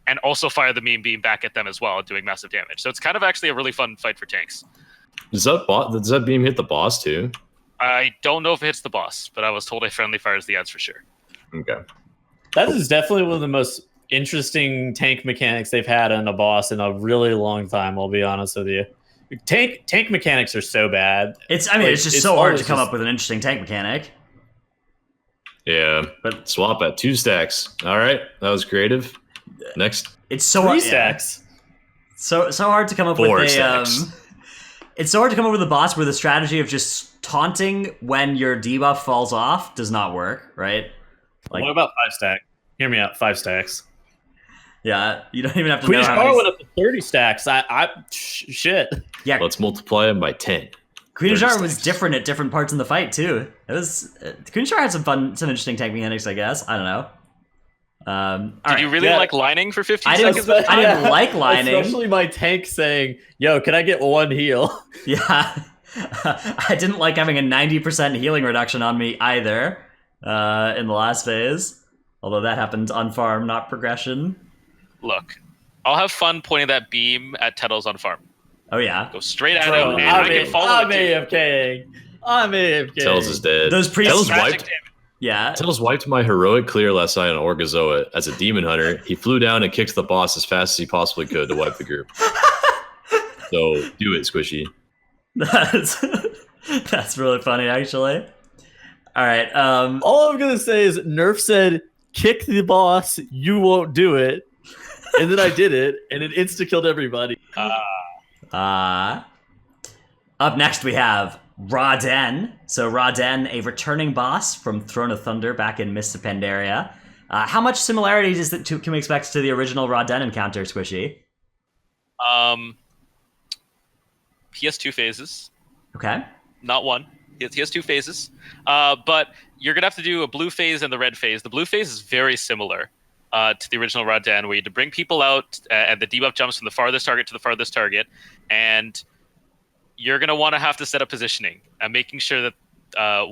and also fire the meme beam back at them as well, doing massive damage. So it's kind of actually a really fun fight for tanks. Does that beam hit the boss too? I don't know if it hits the boss, but I was told it friendly fires the ads for sure. Okay. That is definitely one of the most interesting tank mechanics they've had on a boss in a really long time, I'll be honest with you. Tank mechanics are so bad. It's just so hard to come up with an interesting tank mechanic. Yeah, but swap at 2 stacks. All right, that was creative. Next, it's so 3 stacks. So hard to come up 4 with stacks. It's so hard to come up with a boss where the strategy of just taunting when your debuff falls off does not work, right? What about 5 stack? Hear me out. 5 stacks. Yeah, you don't even have to Queen know. Shad'har went up to 30 stacks. Shit. Yeah, let's multiply them by 10. Queen Shad'har was different at different parts in the fight too. It was Queen Shad'har had some interesting tank mechanics, I guess. I don't know. Did you really like lining for 15 I seconds? didn't like lining. Especially my tank saying, "Yo, can I get one heal?" Yeah. I didn't like having a 90% healing reduction on me either in the last phase. Although that happened on farm, not progression. Look, I'll have fun pointing that beam at Tettles on farm. Oh, yeah. Go straight at him, and I can follow I'm it too. AFKing. I'm AFKing. Tells is dead. Those priests... Tells Magic wiped. damage. Yeah. Tells wiped my heroic clear last night on Orgazoa as a demon hunter. He flew down and kicked the boss as fast as he possibly could to wipe the group. So do it, Squishy. That's really funny, actually. All right. All I'm gonna say is Nerf said, "Kick the boss. You won't do it," and then I did it, and it insta killed everybody. Up next, we have Raden. So Raden, a returning boss from Throne of Thunder back in Mists of Pandaria. How much similarities can we expect to the original Raden encounter, Squishy? He has 2 phases. Okay. Not one. He has 2 phases. But you're going to have to do a blue phase and the red phase. The blue phase is very similar to the original Raden, where you have to bring people out, and the debuff jumps from the farthest target to the farthest target. And you're going to want to have to set up positioning and making sure that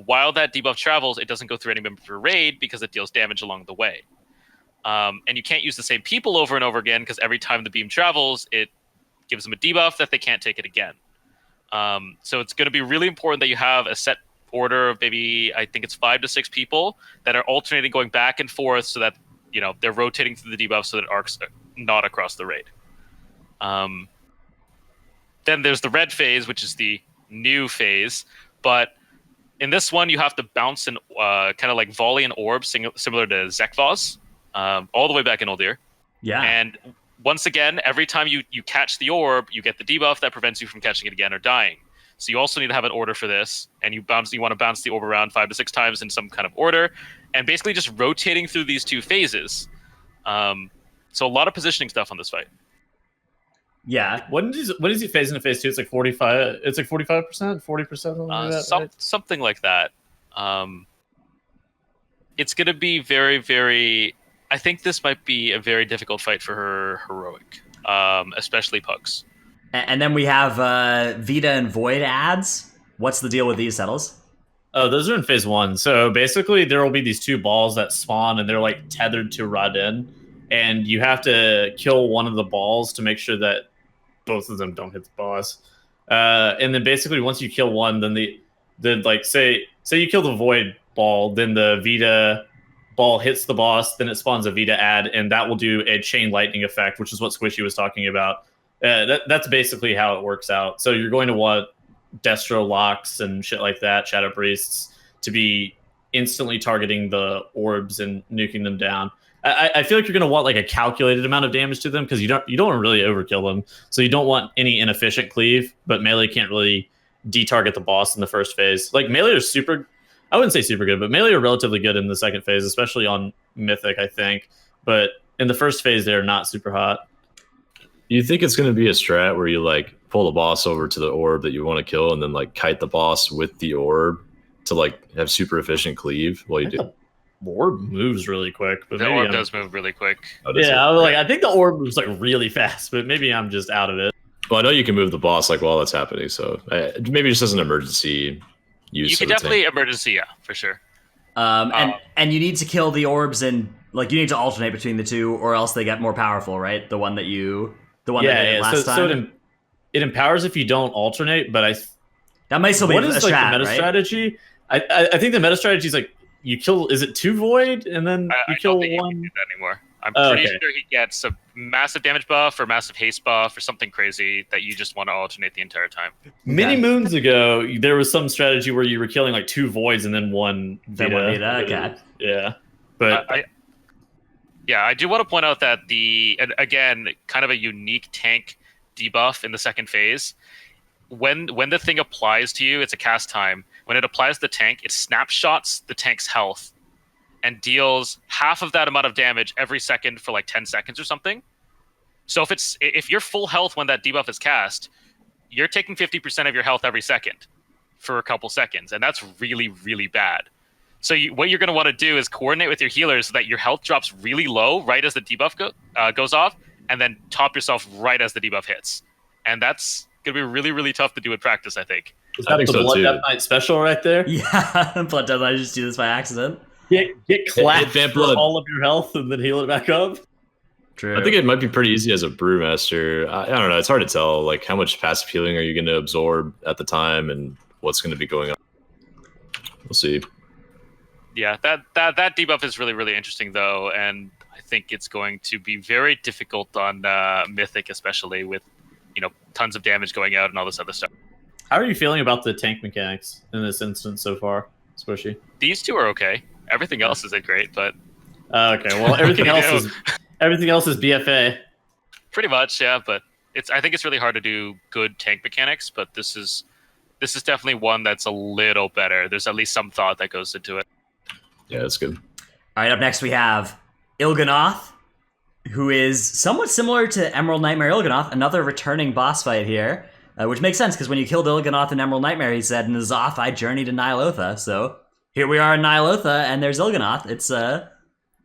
while that debuff travels, it doesn't go through any member of your raid because it deals damage along the way. And you can't use the same people over and over again because every time the beam travels, it gives them a debuff that they can't take it again. So it's going to be really important that you have a set order of maybe, I think it's 5 to 6 people that are alternating going back and forth so that, they're rotating through the debuff so that it arcs not across the raid. Then there's the red phase, which is the new phase. But in this one, you have to bounce and kind of like volley an orb similar to Zekvoz, all the way back in Uldir. Yeah. And once again, every time you catch the orb, you get the debuff that prevents you from catching it again or dying. So you also need to have an order for this, and you want to bounce the orb around 5 to 6 times in some kind of order, and basically just rotating through these 2 phases. So a lot of positioning stuff on this fight. Yeah. When is he phase into phase 2? It's like 45. It's like 45%, 40%, something like that. Right? Something like that. It's going to be very, very. I think this might be a very difficult fight for her heroic, especially Pugs. And then we have Vita and Void ads. What's the deal with these, Tettles? Oh, those are in phase 1. So basically, there will be these 2 balls that spawn, and they're like tethered to Raden, and you have to kill one of the balls to make sure that both of them don't hit the boss. And then basically, once you kill one, then like say you kill the Void ball, then the Vita ball hits the boss, then it spawns a Vita ad, and that will do a chain lightning effect, which is what Squishy was talking about. That's basically how it works out. So you're going to want Destro locks and shit like that, Shadow Priests, to be instantly targeting the orbs and nuking them down. I feel like you're going to want like a calculated amount of damage to them because you don't want to really overkill them. So you don't want any inefficient cleave, but melee can't really detarget the boss in the first phase. Like melee are super, I wouldn't say super good, but melee are relatively good in the second phase, especially on Mythic, I think. But in the first phase, they're not super hot. You think it's going to be a strat where you like pull the boss over to the orb that you want to kill and then like kite the boss with the orb to like have super efficient cleave while you do? The orb moves really quick, but the orb does move really quick. I think the orb moves like really fast, but maybe I'm just out of it. Well, I know you can move the boss like while that's happening, so maybe just as an emergency use. You can definitely emergency, yeah, for sure. And you need to kill the orbs and like you need to alternate between the 2, or else they get more powerful, right? The one that hit last time. So it empowers if you don't alternate, but that might still be what is a like strat, the meta right? strategy? I think the meta strategy is like you kill. Is it 2 void and then you kill one? You can do that anymore. I'm pretty sure he gets a massive damage buff or massive haste buff or something crazy that you just want to alternate the entire time. Many moons ago, there was some strategy where you were killing like 2 voids and then one Vita. Okay. Yeah, but I do want to point out that again, kind of a unique tank debuff in the second phase. When the thing applies to you, it's a cast time. When it applies to the tank, it snapshots the tank's health and deals half of that amount of damage every second for like 10 seconds or something. So if you're full health when that debuff is cast, you're taking 50% of your health every second for a couple seconds, and that's really, really bad. So what you're going to want to do is coordinate with your healers so that your health drops really low right as the debuff goes off, and then top yourself right as the debuff hits. And that's going to be really, really tough to do in practice, I think. Is that the Blood Death Knight special right there? Yeah, Blood Death Knight just do this by accident. Get clapped Hit for all of your health and then heal it back up. True. I think it might be pretty easy as a brewmaster. I don't know. It's hard to tell. Like, how much passive healing are you going to absorb at the time, and what's going to be going on? We'll see. Yeah, that debuff is really, really interesting, though, and I think it's going to be very difficult on Mythic, especially with tons of damage going out and all this other stuff. How are you feeling about the tank mechanics in this instance so far, Squishei? These two are okay. Everything else isn't great, but okay. Well, everything else is BFA. Pretty much, yeah. But I think it's really hard to do good tank mechanics, but this is definitely one that's a little better. There's at least some thought that goes into it. Yeah, that's good. All right, up next we have Il'gynoth, who is somewhat similar to Emerald Nightmare Il'gynoth, another returning boss fight here, which makes sense because when you killed Il'gynoth in Emerald Nightmare, he said, "N'Zoth, I journey to Ny'alotha." So here we are in Ny'alotha, and there's Il'gynoth.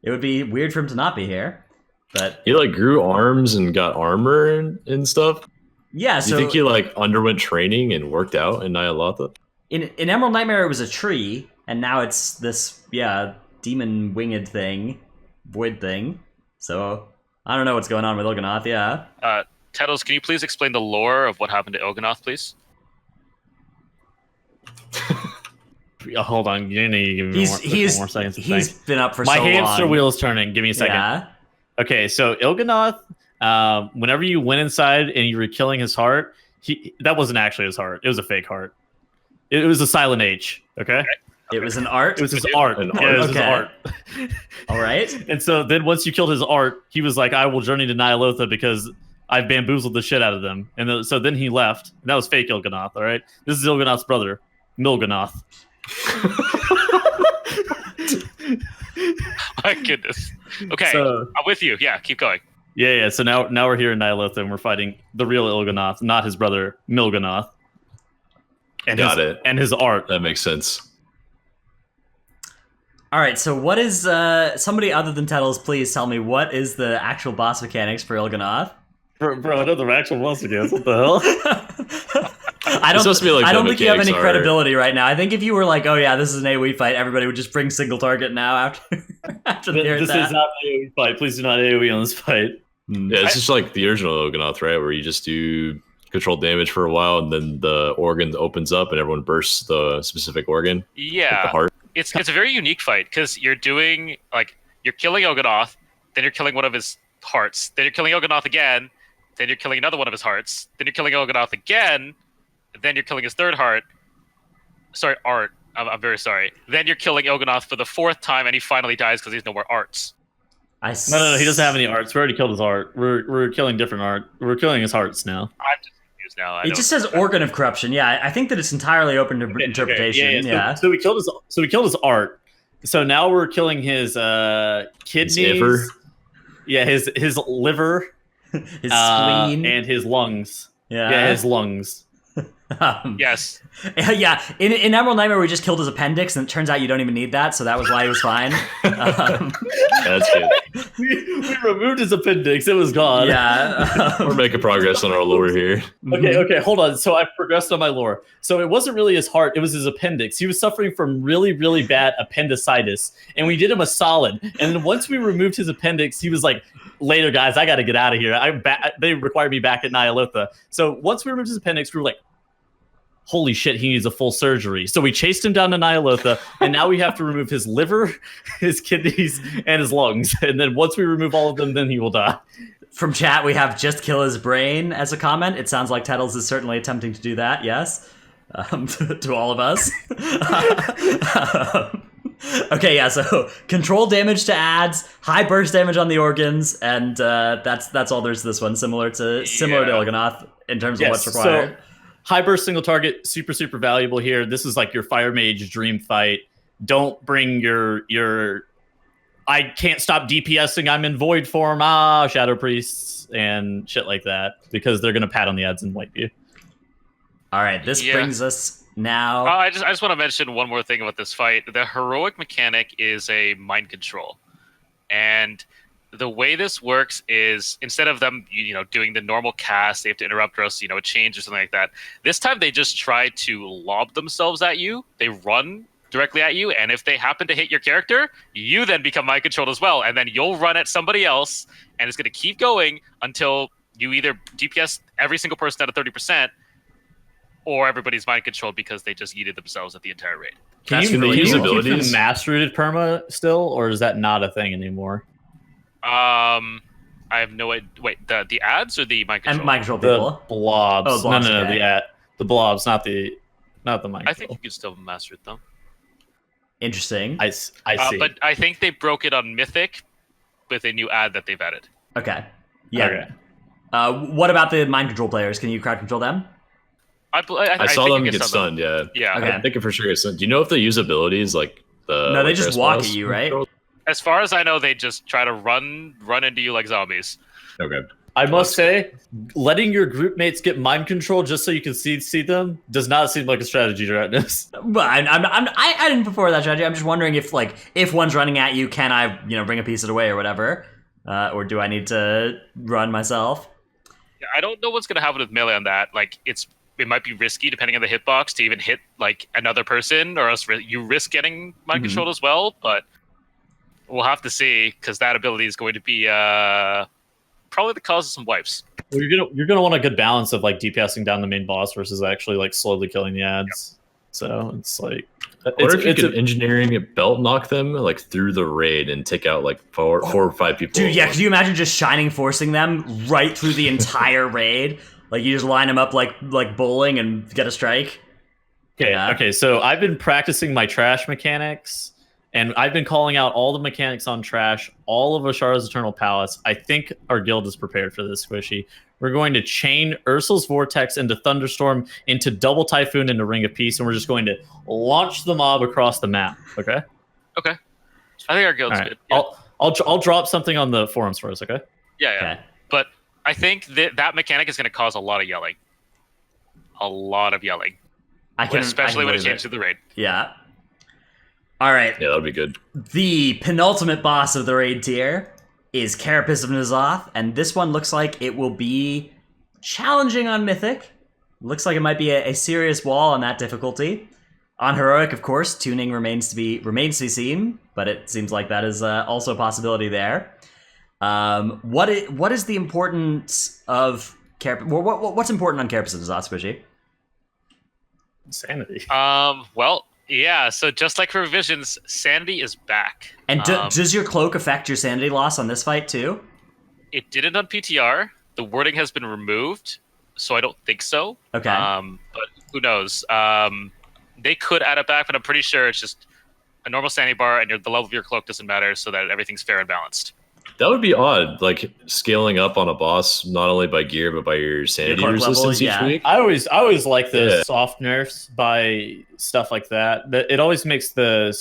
It would be weird for him to not be here, but He like grew arms and got armor and stuff. yeah. Do So you think he like underwent training and worked out in Ny'alotha? in Emerald Nightmare, it was a tree, and now it's this demon winged thing, void thing. So I don't know what's going on with Il'gynoth. Yeah. Tettles, can you please explain the lore of what happened to Il'gynoth, please? Hold on, you need to give me more seconds. To He's think. been up for My so long. hamster wheel is turning. Give me a second. Yeah. Okay, so Il'gynoth, whenever you went inside and you were killing his heart, that wasn't actually his heart. It was a fake heart. It was a silent H. Okay. It was an art. It was his art. An Yeah, it was his Okay. art. All right. And so then once you killed his art, he was like, "I will journey to Ny'alotha because I've bamboozled the shit out of them." And so then he left. And that was fake Il'gynoth. All right. This is Il'gynoth's brother, Mil'gynoth. My goodness. Okay, So, I'm with you. Yeah, keep going. yeah. So now we're here in Ny'alotha and we're fighting the real Il'gynoth, not his brother Mil'gynoth. Got it. And his art. That makes sense. All right. So what is somebody other than Tettles? Please tell me what is the actual boss mechanics for Il'gynoth? Bro, I know the actual boss again. What the hell? I don't. supposed to be like I the don't think you have any mechanics are- credibility right now. I think if you were like, "Oh yeah, this is an AoE fight," everybody would just bring single target now after they heard This that. is not an AoE fight. Please do not AoE on this fight. Yeah, it's just like the original Il'gynoth, right? Where you just do controlled damage for a while, and then the organ opens up, and everyone bursts the specific organ, like the Yeah, heart. it's a very unique fight because you're killing Il'gynoth, then you're killing one of his hearts, then you're killing Il'gynoth again, then you're killing another one of his hearts, then you're killing Il'gynoth again, then you're killing his third heart. Sorry, art. I'm very sorry. Then you're killing Il'gynoth for the fourth time, and he finally dies because he's no more arts. No. He doesn't have any arts. We already killed his art. We're killing different art. We're killing his hearts now. I'm just confused now. It just says organ of corruption. Yeah, I think that it's entirely open to interpretation. Yeah. So we killed his art. So now we're killing his kidneys. liver. Yeah, his liver. His spleen. And his lungs. yeah. Yeah, his lungs. Yes. Yeah, in Emerald Nightmare, we just killed his appendix, and it turns out you don't even need that, so that was why he was fine. Yeah, that's good. we removed his appendix. It was gone. Yeah. We're making progress on our lore here. Okay, hold on. So I've progressed on my lore. So it wasn't really his heart, it was his appendix. He was suffering from really, really bad appendicitis, and we did him a solid. And then once we removed his appendix, he was like, "Later, guys, I got to get out of here. They required me back at Ny'alotha." So once we removed his appendix, we were like, holy shit, he needs a full surgery. So we chased him down to Ny'alotha, and now we have to remove his liver, his kidneys, and his lungs. And then once we remove all of them, then he will die. From chat, we have "just kill his brain" as a comment. It sounds like Tettles is certainly attempting to do that, yes, to all of us. Okay, yeah, so control damage to ads, high burst damage on the organs, and that's all there's to this one, similar to Il'gynoth in terms of what's required. So, high burst single target, super, super valuable here. This is like your Fire Mage dream fight. Don't bring your I can't stop DPSing, I'm in void form, Shadow Priests, and shit like that, because they're going to pat on the ads and wipe you. All right, this brings us now. I just want to mention one more thing about this fight. The heroic mechanic is a mind control, and the way this works is instead of them, doing the normal cast, they have to interrupt us, a change or something like that. This time they just try to lob themselves at you. They run directly at you, and if they happen to hit your character, you then become mind controlled as well, and then you'll run at somebody else, and it's going to keep going until you either DPS every single person at a 30%. Or everybody's mind controlled because they just yeeted themselves at the entire raid. Can you use the mass rooted perma still, or is that not a thing anymore? I have no idea. Wait, the ads or the mind control? And mind control people. The blobs. Oh, blobs. No, Okay. the blobs, not the mind control. I think you can still master it though. Interesting. I see. But I think they broke it on Mythic with a new ad that they've added. Okay. Yeah. Okay. What about the mind control players? Can you crowd control them? I saw them get stunned. Yeah. Yeah. Okay. I think it for sure gets stunned. Do you know if they use abilities like the? No, they like just Dress walk Boss? at you, right? As far as I know, they just try to run into you like zombies. Okay. I must say, letting your group mates get mind control just so you can see them does not seem like a strategy, Dratnos. But I didn't prefer that strategy. I'm just wondering if one's running at you, can I bring a piece of it away or whatever, or do I need to run myself? Yeah, I don't know what's gonna happen with melee on that. It might be risky depending on the hitbox to even hit another person, or else you risk getting mind controlled as well. But we'll have to see because that ability is going to be probably the cause of some wipes. Well, you're gonna want a good balance of DPSing down the main boss versus actually slowly killing the ads. Yep. So it's Or if you could engineering a belt knock them through the raid and take out four or five people. Dude, yeah, could you imagine just shining forcing them right through the entire raid? You just line them up like bowling and get a strike. Okay, Yeah. Okay. So I've been practicing my trash mechanics, and I've been calling out all the mechanics on trash, all of Azshara's Eternal Palace. I think our guild is prepared for this, Squishy. We're going to chain Ursul's Vortex into Thunderstorm, into Double Typhoon, into Ring of Peace, and we're just going to launch the mob across the map. Okay. Okay. I think our guild's good. Yeah. I'll drop something on the forums for us. Okay. Yeah. Okay. But I think that mechanic is going to cause a lot of yelling. A lot of yelling. Especially when it came to the raid. Yeah. All right. Yeah, that'll be good. The penultimate boss of the raid tier is Carapace of N'Zoth, and this one looks like it will be challenging on Mythic. Looks like it might be a serious wall on that difficulty. On Heroic, of course, tuning remains to be seen, but it seems like that is also a possibility there. What is the importance of Carapace? What's important on Carapace of N'Zoth, Squishy? Sanity. Well, yeah. So just like for revisions, sanity is back. And does your cloak affect your sanity loss on this fight too? It didn't on PTR. The wording has been removed, so I don't think so. Okay. But who knows? They could add it back, but I'm pretty sure it's just a normal sanity bar, and the level of your cloak doesn't matter, so that everything's fair and balanced. That would be odd, scaling up on a boss not only by gear but by your sanity resistance each week. I always like the soft nerfs by stuff like that. It always makes the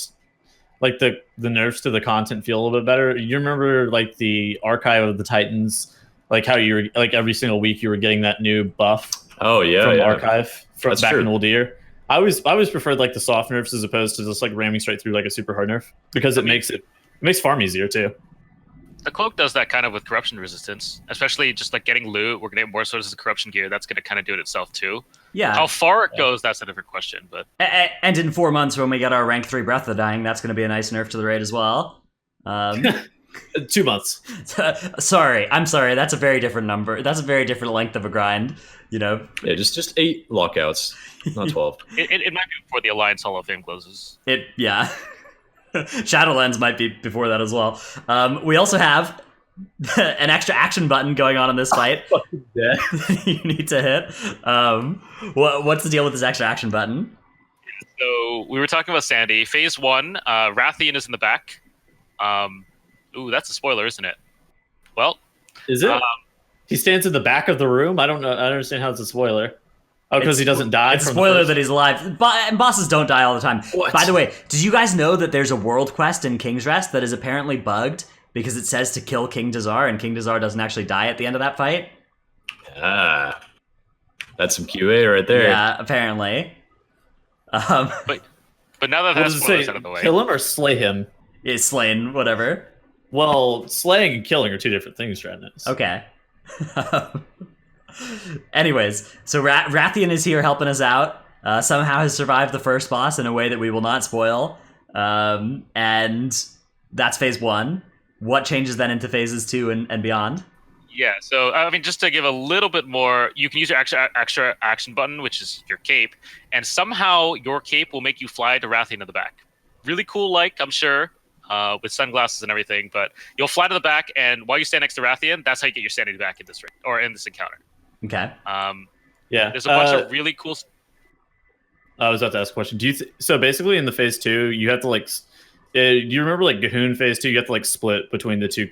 nerfs to the content feel a little bit better. You remember the Archive of the Titans, how you were every single week you were getting that new buff. Oh yeah, from yeah. Archive from That's back true. in old year. I always preferred the soft nerfs as opposed to just ramming straight through a super hard nerf because it makes farm easier too. The cloak does that kind of with corruption resistance, especially just getting loot. We're gonna get more sources of corruption gear. That's gonna kind of do it itself too. Yeah. How far it goes, that's a different question. But and in 4 months when we get our rank 3 Breath of the Dying, that's going to be a nice nerf to the raid as well. 2 months. I'm sorry. That's a very different number. That's a very different length of a grind. Yeah, just 8 lockouts, not 12. it might be before the Alliance Hall of Fame closes. Yeah. Shadowlands might be before that as well. We also have an extra action button going on in this fight. You need to hit. What's the deal with this extra action button? So we were talking about Sandy. Phase 1, Rathian is in the back. Ooh, that's a spoiler, isn't it? Well, is it? He stands in the back of the room. I don't know. I don't understand how it's a spoiler. Oh, because he doesn't die. It's a spoiler that he's alive. And bosses don't die all the time. What? By the way, did you guys know that there's a world quest in King's Rest that is apparently bugged because it says to kill King Dazar, and King Dazar doesn't actually die at the end of that fight? Ah. That's some QA right there. Yeah, apparently. But now that that's out of the way, kill him or slay him? It's slain, whatever. Well, slaying and killing are two different things, Dratnos. Okay. Anyways, so Rathian is here helping us out. Somehow has survived the first boss in a way that we will not spoil. And that's phase 1. What changes then into phases 2 and beyond? Yeah, so I mean, just to give a little bit more, you can use your extra action button, which is your cape, and somehow your cape will make you fly to Rathian in the back. Really cool, I'm sure, with sunglasses and everything. But you'll fly to the back, and while you stand next to Rathian, that's how you get your sanity back in this ring or in this encounter. Okay. Yeah. There's a bunch of really cool. I was about to ask a question. So basically, in the phase 2, you have to do you remember Gahoon phase 2? You have to split between the two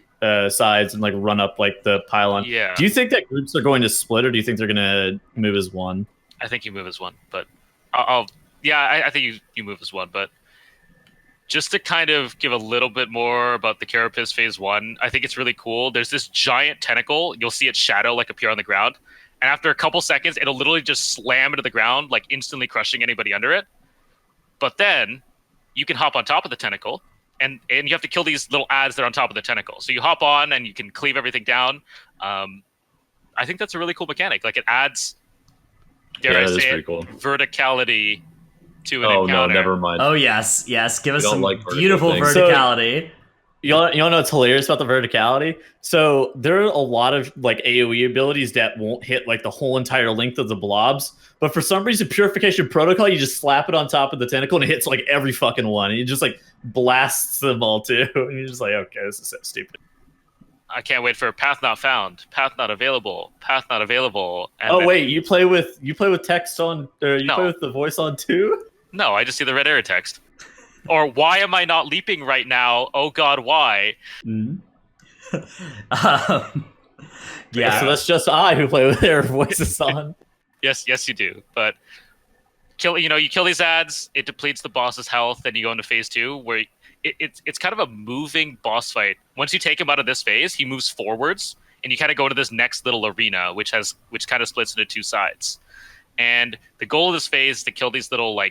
sides and run up the pylon. Yeah. Do you think that groups are going to split, or do you think they're going to move as one? I think you move as one, but I think you move as one. But just to kind of give a little bit more about the Carapace phase 1, I think it's really cool. There's this giant tentacle. You'll see its shadow appear on the ground, and after a couple seconds, it'll literally just slam into the ground, instantly crushing anybody under it. But then you can hop on top of the tentacle, and you have to kill these little adds that are on top of the tentacle. So you hop on, and you can cleave everything down. I think that's a really cool mechanic. It adds, dare I say it, cool. Verticality to an encounter. Oh, no, never mind. Oh, yes. Give us some beautiful things. verticality. You know what's hilarious about the verticality? So there are a lot of AoE abilities that won't hit the whole entire length of the blobs, but for some reason, Purification Protocol, you just slap it on top of the tentacle and it hits every fucking one, and it just blasts them all too. And you're just okay, this is so stupid. I can't wait for path not found, path not available, path not available. And wait, you play with text on, or you play with the voice on too? No, I just see the red error text. Or why am I not leaping right now? Oh God, why? Mm-hmm. Yeah, so that's just I who play with their voices on. Yes, you do. But you kill these ads, it depletes the boss's health, then you go into phase 2, where it's kind of a moving boss fight. Once you take him out of this phase, he moves forwards, and you kind of go into this next little arena, which kind of splits into 2 sides. And the goal of this phase is to kill these little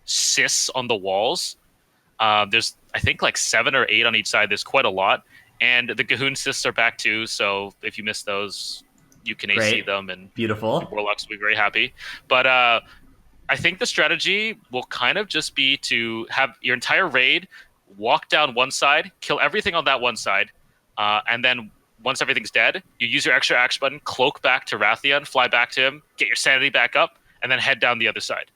cysts on the walls. There's I think 7 or 8 on each side. There's quite a lot, and the Gahoon cysts are back too. So if you miss those, you can AC them, and beautiful. The Warlocks will be very happy. But I think the strategy will kind of just be to have your entire raid walk down one side, kill everything on that one side, and then once everything's dead, you use your extra action button, cloak back to Rathian, fly back to him, get your sanity back up, and then head down the other side.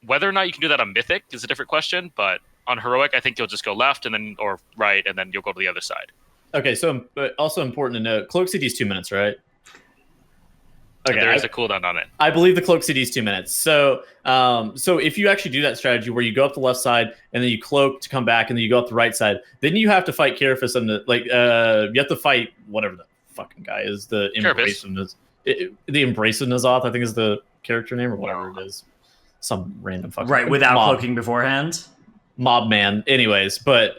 Whether or not you can do that on Mythic is a different question, but on Heroic, I think you'll just go left or right, and then you'll go to the other side. Okay, so also important to note, Cloak CD is 2 minutes, right? Okay, there is a cooldown on it. I believe the Cloak CD is 2 minutes. So if you actually do that strategy where you go up the left side and then you cloak to come back and then you go up the right side, then you have to fight Carapace and you have to fight whatever the fucking guy is, the Embrace of N'Zoth, I think is the character name or whatever it is. Some random fucking without cloaking beforehand. Mob man. Anyways, but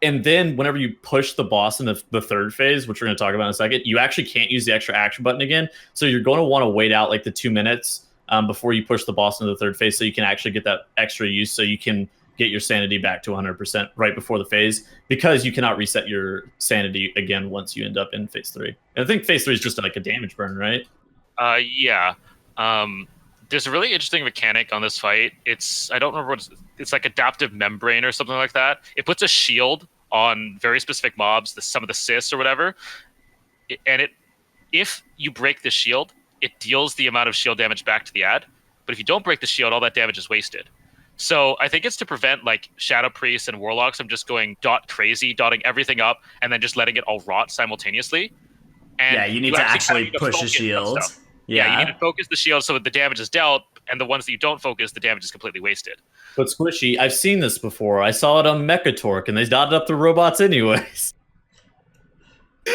and then whenever you push the boss in the third phase, which we're going to talk about in a second, you actually can't use the extra action button again. So you're going to want to wait out the 2 minutes before you push the boss into the third phase, so you can actually get that extra use, so you can get your sanity back to 100% right before the phase, because you cannot reset your sanity again once you end up in phase 3. And I think phase 3 is just a damage burn, right? Yeah. There's a really interesting mechanic on this fight. I don't remember what it's adaptive membrane or something like that. It puts a shield on very specific mobs, some of the cysts or whatever. And if you break the shield, it deals the amount of shield damage back to the ad. But if you don't break the shield, all that damage is wasted. So I think it's to prevent Shadow Priests and Warlocks from just going crazy, dotting everything up, and then just letting it all rot simultaneously. And you need to actually push a shield. Yeah, you need to focus the shield so that the damage is dealt, and the ones that you don't focus, the damage is completely wasted. But Squishei, I've seen this before. I saw it on Mechatork, and they dotted up the robots anyways.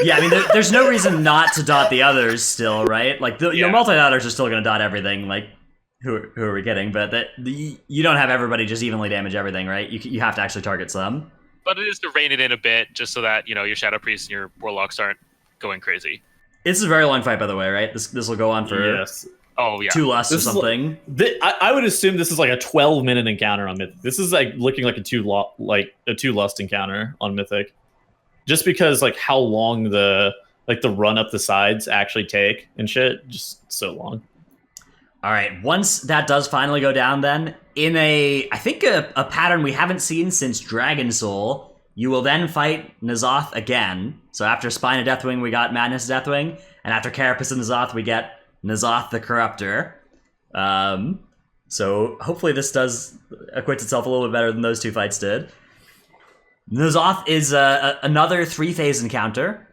Yeah, I mean, there's no reason not to dot the others still, right? Your multi-dotters are still going to dot everything, who are we kidding? But you don't have everybody just evenly damage everything, right? You have to actually target some. But it is to rein it in a bit, just so that, your Shadow Priests and your Warlocks aren't going crazy. This is a very long fight, by the way, right? This will go on for Yes. Oh yeah. 2 lusts or This is something. I would assume this is like a 12-minute encounter on Mythic. This is like looking like a two lust encounter on Mythic, just because like how long the run up the sides actually take and shit, just so long. All right, once that does finally go down, then in a pattern we haven't seen since Dragon Soul, you will then fight N'Zoth again. So after Spine of Deathwing, we got Madness of Deathwing, and after Carapace of N'Zoth, we get N'Zoth the Corruptor. So hopefully this does acquit itself a little bit better than those 2 fights did. N'Zoth is another 3-phase encounter.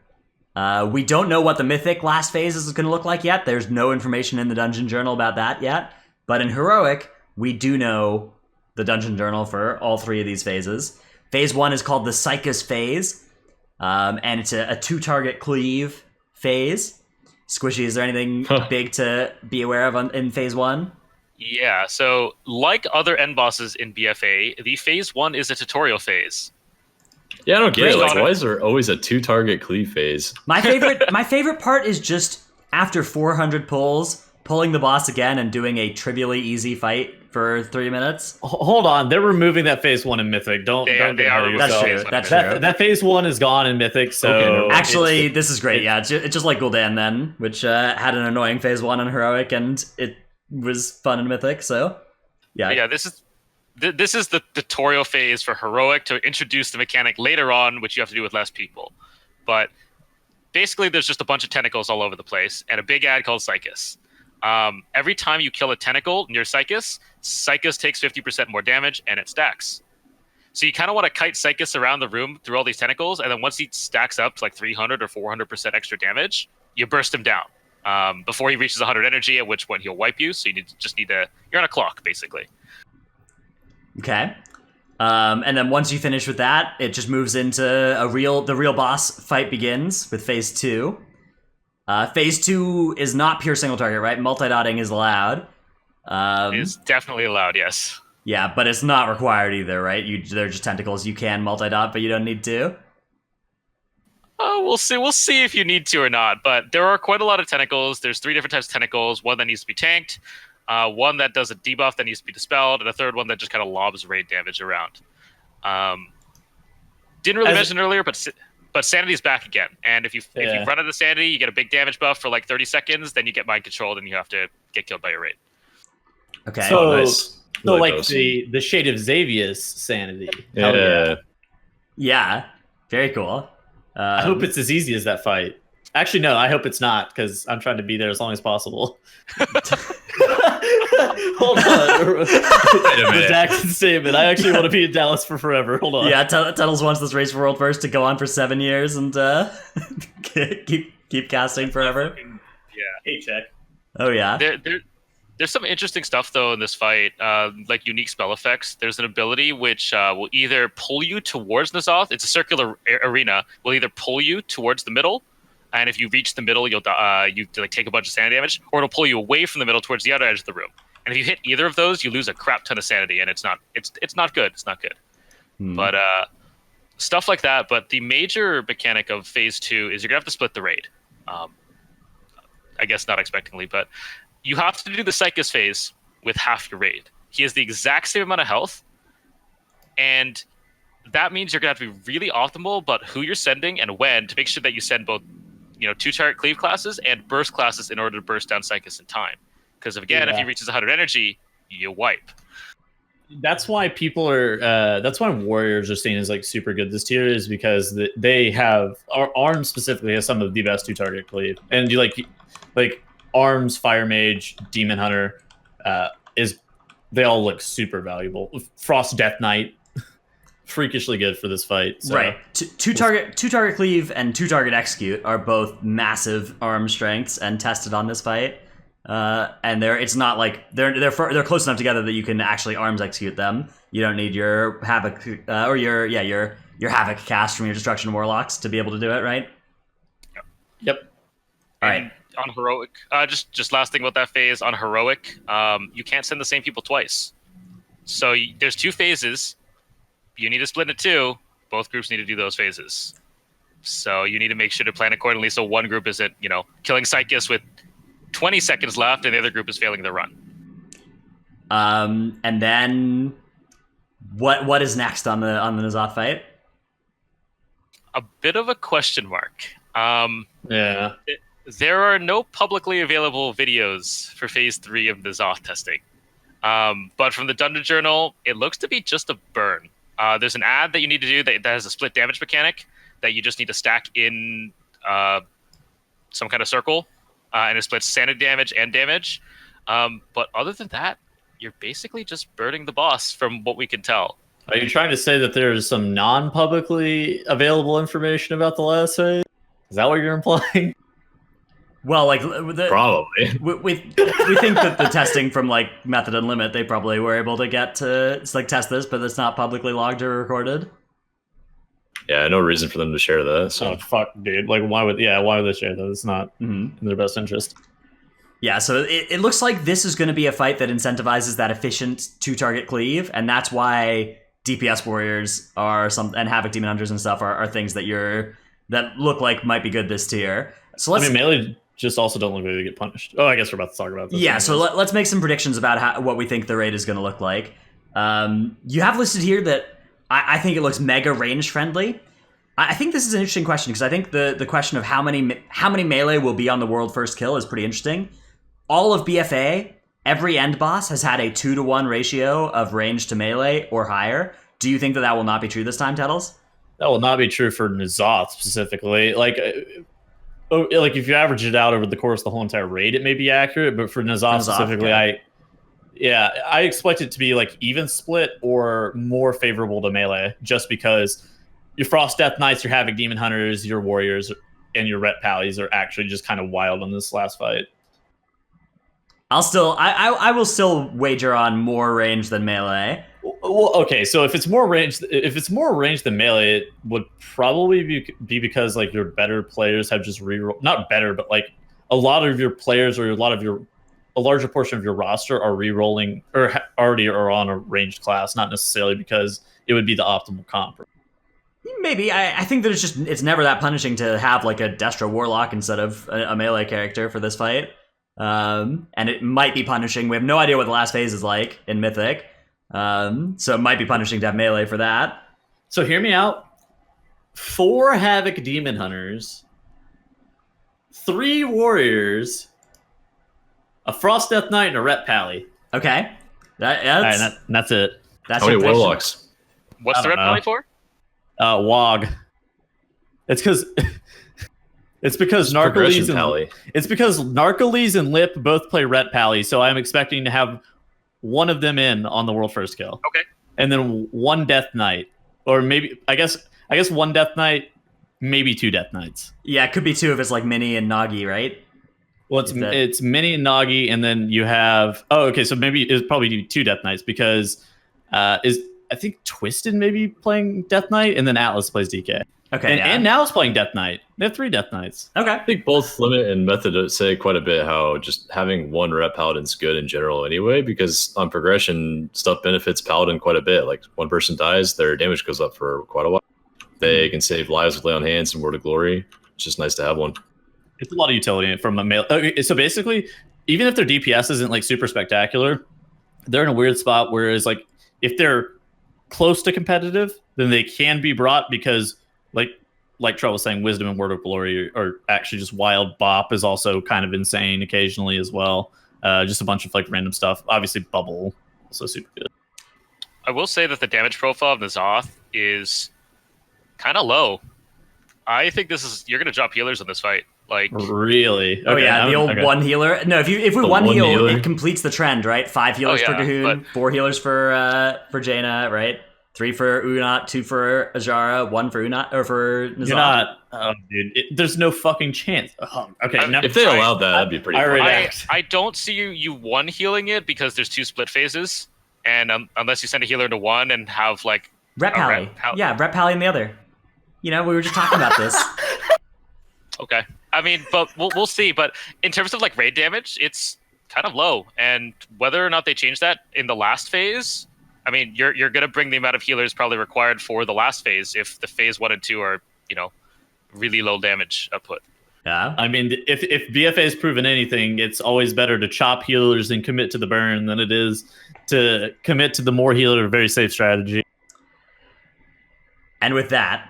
We don't know what the Mythic last phase is going to look like yet. There's no information in the Dungeon Journal about that yet. But in Heroic, we do know the Dungeon Journal for all 3 of these phases. Phase 1 is called the Psychus phase, and it's a 2-target cleave phase. Squishei, is there anything big to be aware of in Phase 1? Yeah, so like other end bosses in BFA, the Phase 1 is a tutorial phase. Yeah, I don't get it. Like, Great. why is there always a 2-target cleave phase? My favorite part is just after 400 pulls, pulling the boss again and doing a trivially easy fight for 3 minutes. Hold on, they're removing that Phase 1 in Mythic. Don't get ahead of That's yourself. true. That's true. That Phase 1 is gone in Mythic, so Okay, Actually, this is great. Yeah, it's just like Gul'dan then, which had an annoying Phase 1 in Heroic, and it was fun in Mythic. So, yeah. Yeah, this is the tutorial phase for Heroic to introduce the mechanic later on, which you have to do with less people. But basically, there's just a bunch of tentacles all over the place, and a big ad called Psychus. Every time you kill a tentacle near Psychus, Psychus takes 50% more damage, and it stacks. So you kind of want to kite Psychus around the room through all these tentacles, and then once he stacks up to like 300 or 400% extra damage, you burst him down before he reaches 100 energy, at which point he'll wipe you. So you you're on a clock, basically. Okay. And then once you finish with that, it just moves into the real boss fight begins with Phase 2. Phase 2 is not pure single target, right? Multi-dotting is allowed. It is definitely allowed, yes. Yeah, but it's not required either, right? They're just tentacles. You can multi-dot, but you don't need to. We'll see. We'll see if you need to or not. But there are quite a lot of tentacles. There's 3 different types of tentacles. One that needs to be tanked, one that does a debuff that needs to be dispelled, and a third one that just kind of lobs raid damage around. Didn't really mention earlier, but Sanity's back again. And if you run out of Sanity, you get a big damage buff for like 30 seconds, then you get mind controlled and you have to get killed by your raid. Okay. So, Nice. so like those. the Shade of Xavius sanity. Yeah. Yeah. Very cool. I hope it's as easy as that fight. Actually, no, I hope it's not, because I'm trying to be there as long as possible. Hold on. Redacted statement. I actually want to be in Dallas for forever. Hold on. Yeah, Tettles wants this race for World First to go on for 7 years and keep casting forever. Yeah. Hey, check. Oh yeah. There's some interesting stuff though in this fight, like unique spell effects. There's an ability which will either pull you towards N'Zoth. It's a circular arena. Will either pull you towards the middle, and if you reach the middle, you'll take a bunch of sanity damage, or it'll pull you away from the middle towards the other edge of the room. And if you hit either of those, you lose a crap ton of sanity, and it's not good. It's not good. But stuff like that. But the major mechanic of Phase 2 is you're gonna have to split the raid. I guess not expectingly, but you have to do the Psychus phase with half your raid. He has the exact same amount of health, and that means you're gonna have to be really optimal about who you're sending and when to make sure that you send both, 2-target cleave classes and burst classes in order to burst down Psychus in time. Because if he reaches 100 energy, you wipe. That's why people are. That's why warriors are seen as like super good this tier, is because they have arms specifically has some of the best 2-target cleave, and you like arms, fire mage, demon hunter, they all look super valuable. Frost Death Knight, freakishly good for this fight. So. Right. Two target cleave and 2-target execute are both massive arm strengths and tested on this fight. And it's not like they're close enough together that you can actually arms execute them. You don't need your havoc or your havoc cast from your destruction warlocks to be able to do it, right? Yep. All right. On Heroic, just last thing about that phase, on Heroic, you can't send the same people twice. So there's 2 phases. You need to split into 2. Both groups need to do those phases. So you need to make sure to plan accordingly. So one group isn't, killing Psychus with 20 seconds left, and the other group is failing their run. And then what is next on the N'Zoth fight? A bit of a question mark. Yeah. There are no publicly available videos for Phase 3 of N'Zoth testing. But from the Dungeon Journal, it looks to be just a burn. There's an ad that you need to do that has a split damage mechanic that you just need to stack in some kind of circle, and it splits sanity damage and damage. But other than that, you're basically just burning the boss from what we can tell. Are you trying to say that there's some non-publicly available information about the last phase? Is that what you're implying? Well, like Probably. we think that the testing from like Method and Limit, they probably were able to get to test this, but it's not publicly logged or recorded. Yeah, no reason for them to share that. So Oh fuck, dude! Like, why would they share that? It's not in their best interest. Yeah, so it looks like this is going to be a fight that incentivizes that efficient 2-target cleave, and that's why DPS warriors and Havoc Demon Hunters and stuff are things that look like might be good this tier. So melee just also don't look like they get punished. Oh, I guess we're about to talk about this. Yeah, so let's make some predictions about what we think the raid is going to look like. You have listed here that I think it looks mega range friendly. I think this is an interesting question because I think the question of how many melee will be on the world first kill is pretty interesting. All of BFA, every end boss has had a 2-to-1 ratio of range to melee or higher. Do you think that will not be true this time, Tettles? That will not be true for N'Zoth specifically. Like if you average it out over the course of the whole entire raid, it may be accurate. But for N'Zoth specifically, okay. I expect it to be like even split or more favorable to melee, just because your Frost Death Knights, your Havoc Demon Hunters, your Warriors, and your Ret Pallies are actually just kind of wild on this last fight. I will still wager on more range than melee. Well, okay, so if it's more range than melee, it would probably be because like your better players have just not better, but like a lot of your players or a larger portion of your roster are re-rolling or already are on a ranged class, not necessarily because it would be the optimal comp. Maybe. I think that it's never that punishing to have like a Destro Warlock instead of a melee character for this fight. And it might be punishing. We have no idea what the last phase is like in Mythic. So it might be punishing to have melee for that. So hear me out. 4 Havoc Demon Hunters, 3 Warriors, a Frost Death Knight, and a Ret Pally. Okay. That's it. That's how many your Warlocks? What's the Ret Pally for? Wog. It's because Narcoles and Lip both play Ret Pally, so I'm expecting to have one of them in on the world first kill. Okay. And then 1 Death Knight, or maybe I guess 1 Death Knight, maybe 2 Death Knights. Yeah, it could be 2 if it's like Mini and Nagi, right? Well, it's Mini and Nagi, and then you have so maybe it's probably 2 Death Knights because I think Twisted maybe playing Death Knight, and then Atlas plays DK. Okay, and now it's playing Death Knight. They have 3 Death Knights. Okay. I think both Limit and Method say quite a bit how just having 1 Ret Paladin's good in general anyway, because on progression, stuff benefits Paladin quite a bit. Like, one person dies, their damage goes up for quite a while. They can save lives with Lay on Hands and Word of Glory. It's just nice to have one. It's a lot of utility from a male. Okay, so basically, even if their DPS isn't like super spectacular, they're in a weird spot where it's like if they're close to competitive, then they can be brought because like Trell was saying, Wisdom and Word of Glory are actually just wild. Bop is also kind of insane occasionally as well. Just a bunch of like random stuff. Obviously, Bubble also super good. I will say that the damage profile of N'Zoth is kind of low. I think you're going to drop healers in this fight. Like, really? Oh yeah, the old 1 healer. No, if we one heal, healer, it completes the trend, right? 5 healers for Cahoon, 4 healers for Jaina, right? 3 for Unat, 2 for Ajara, 1 for Unat or for N'Zoth. You're not, dude. There's no fucking chance. Okay, if they allowed that, that'd be pretty. I don't see you 1 healing it because there's 2 split phases, and unless you send a healer into 1 and have like Ret Pally. Yeah, Ret Pally in the other. We were just talking about this. Okay. I mean, but we'll see. But in terms of like raid damage, it's kind of low. And whether or not they change that in the last phase, I mean, you're going to bring the amount of healers probably required for the last phase if the phase 1 and 2 are, really low damage output. Yeah. I mean, if BFA has proven anything, it's always better to chop healers and commit to the burn than it is to commit to the more healer, very safe strategy. And with that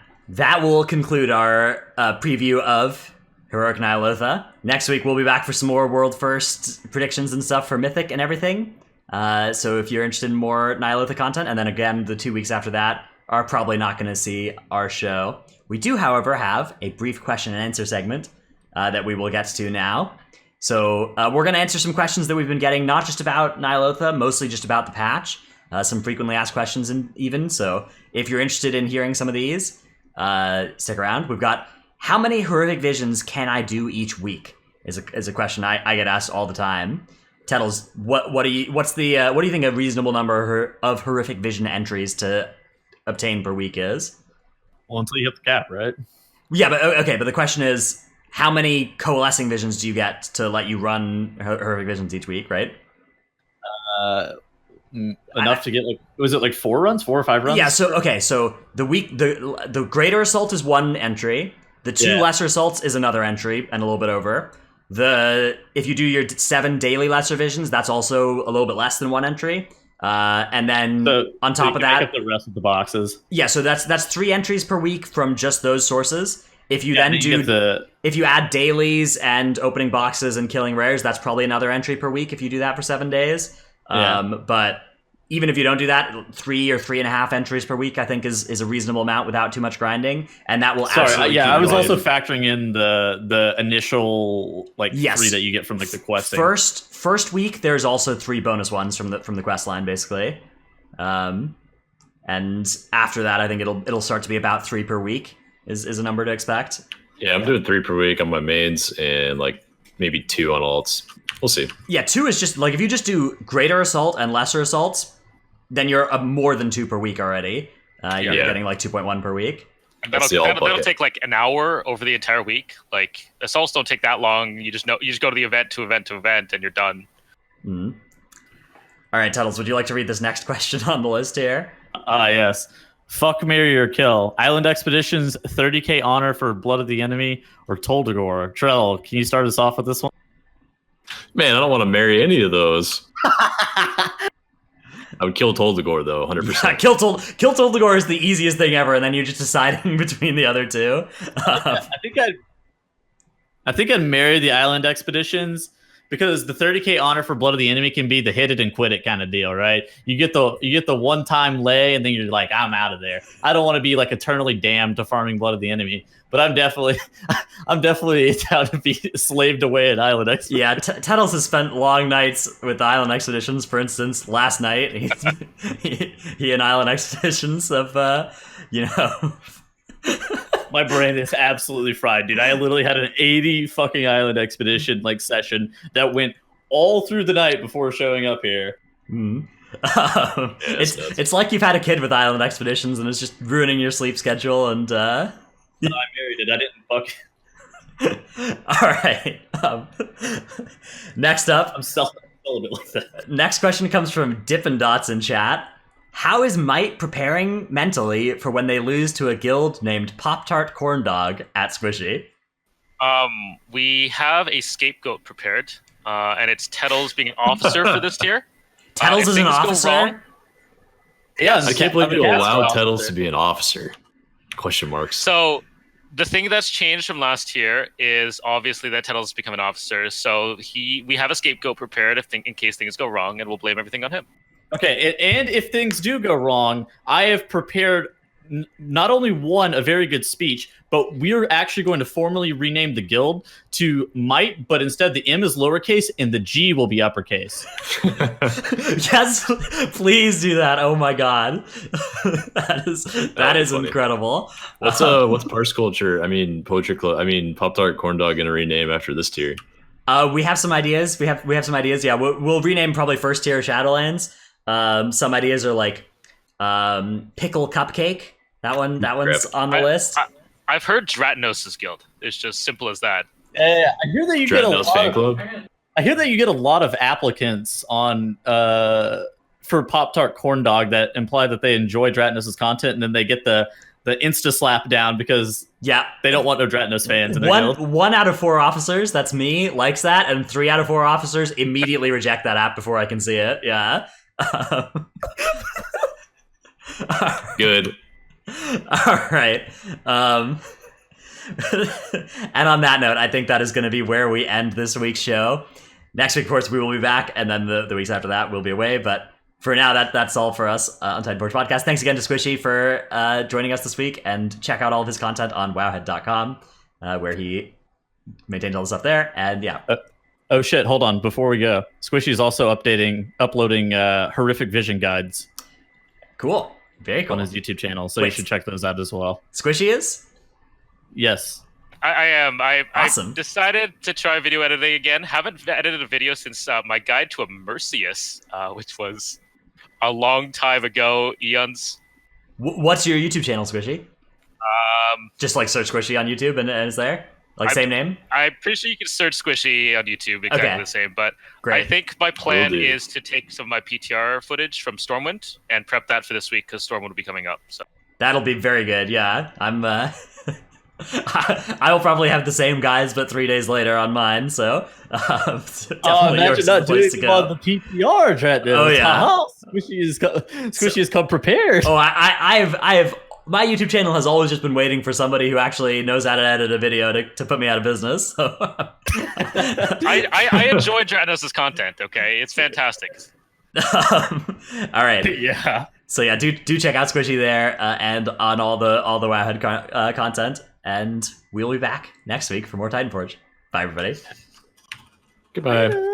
will conclude our preview of Heroic Ny'alotha. Next week, we'll be back for some more world first predictions and stuff for Mythic and everything. So if you're interested in more Ny'alotha content, and then again, the 2 weeks after that are probably not going to see our show. We do, however, have a brief question and answer segment that we will get to now. So we're going to answer some questions that we've been getting, not just about Ny'alotha, mostly just about the patch. Some frequently asked questions even. So if you're interested in hearing some of these, stick around. We've got, how many horrific visions can I do each week? Is a question I get asked all the time. Tettles, what do you think a reasonable number of horrific vision entries to obtain per week is? Well, until you hit the cap, right? Yeah, but the question is, how many coalescing visions do you get to let you run horrific visions each week, right? Enough to get was it 4 runs, 4 or 5 runs? Yeah. So the greater assault is 1 entry. The 2 lesser assaults is another entry and a little bit over. If you do your 7 daily lesser visions, that's also a little bit less than 1 entry. And then on top of that, make up the rest of the boxes. Yeah, so that's 3 entries per week from just those sources. If you if you add dailies and opening boxes and killing rares, that's probably another entry per week if you do that for 7 days. But even if you don't do that, 3 or 3.5 entries per week, I think is a reasonable amount without too much grinding, and that will absolutely. I was also factoring in the initial 3 that you get from the questing. First week, there's also 3 bonus ones from the quest line, basically, and after that, I think it'll start to be about 3 per week is a number to expect. Yeah, I'm doing 3 per week on my mains and maybe 2 on alts. We'll see. Yeah, 2 is just if you just do greater assault and lesser assaults, then you're more than 2 per week already. You're getting 2.1 per week. And that'll take an hour over the entire week. Assaults don't take that long. You just go to the event to event to event, and you're done. Mm-hmm. All right, Tettles, would you like to read this next question on the list here? Yes. Fuck, marry, or kill. Island Expeditions, 30k honor for Blood of the Enemy, or Toldagor. Trell, can you start us off with this one? Man, I don't want to marry any of those. I would kill Toldagor, though, 100%. Yeah, kill Toldagor is the easiest thing ever, and then you're just deciding between the other 2. I think I'd marry the Island Expeditions, because the 30k honor for Blood of the Enemy can be the hit it and quit it kind of deal, right? You get the one-time lay, and then you're like, I'm out of there. I don't want to be eternally damned to farming Blood of the Enemy, but I'm definitely down to be slaved away at Island Expeditions. Yeah, Tettles has spent long nights with Island Expeditions. For instance, last night he and Island Expeditions have My brain is absolutely fried, dude. I literally had an 80 fucking Island Expedition session that went all through the night before showing up here. Mm. It's like you've had a kid with Island Expeditions and it's just ruining your sleep schedule. And No, I married it. I didn't fuck. All right. Next up, I'm still a bit like that. Next question comes from Dippin' Dots in chat. How is Might preparing mentally for when they lose to a guild named Pop-Tart Corn Dog at Squishei? We have a scapegoat prepared, and it's Tettles being an officer for this tier. Tettles is an officer? Yeah, I can't believe you allowed Tettles to be an officer. Question marks. So the thing that's changed from last year is obviously that Tettles has become an officer. So we have a scapegoat prepared in case things go wrong, and we'll blame everything on him. Okay, and if things do go wrong, I have prepared not only a very good speech, but we're actually going to formally rename the guild to Might, but instead the M is lowercase and the G will be uppercase. Yes, please do that. Oh my god, that is incredible. What's Parse Culture? Poetry Club. Pop-Tart Corn Dog gonna rename after this tier? We have some ideas. We have some ideas. Yeah, we'll rename probably first tier Shadowlands. Some ideas are Pickle Cupcake. That one's on the list. I've heard Dratnos' guild. It's just simple as that. I hear that you get fan club. I hear that you get a lot of applicants on for Pop-Tart Corn Dog that imply that they enjoy Dratnos' content, and then they get the the insta slap down because they don't want no Dratnos fans in their guild. 1 out of 4 officers, that's me, likes that, and 3 out of 4 officers immediately reject that app before I can see it. Yeah. Good. All right. And on that note, I think that is going to be where we end this week's show. Next week, of course, we will be back, and then the weeks after that, we'll be away. But for now, that's all for us on Titanforge Podcast. Thanks again to Squishei for joining us this week, and check out all of his content on wowhead.com, where he maintains all the stuff there. And yeah. Oh shit! Hold on. Before we go, Squishei is also uploading horrific vision guides. Cool. Very cool. On his YouTube channel, so you should check those out as well. Squishei is? Yes. I am. Awesome. I decided to try video editing again. Haven't edited a video since my guide to a Mercius, which was a long time ago, eons. What's your YouTube channel, Squishei? Just like search Squishei on YouTube and it's there? Same name? I'm pretty sure you can search Squishei on YouTube, exactly the same. But Great. I think my plan is to take some of my PTR footage from Stormwind and prep that for this week because Stormwind will be coming up. So that'll be very good. Yeah, I'm. I will probably have the same guys, but 3 days later on mine. So definitely yours is the place to go. On the PTR, Dratnos. Oh yeah, Squishei has come prepared. Oh, I have. My YouTube channel has always just been waiting for somebody who actually knows how to edit a video to put me out of business. So. I enjoy Dratnos' content. Okay, it's fantastic. All right. Yeah. So yeah, do check out Squishei there and on all the Wowhead content, and we'll be back next week for more Titanforge. Bye, everybody. Goodbye.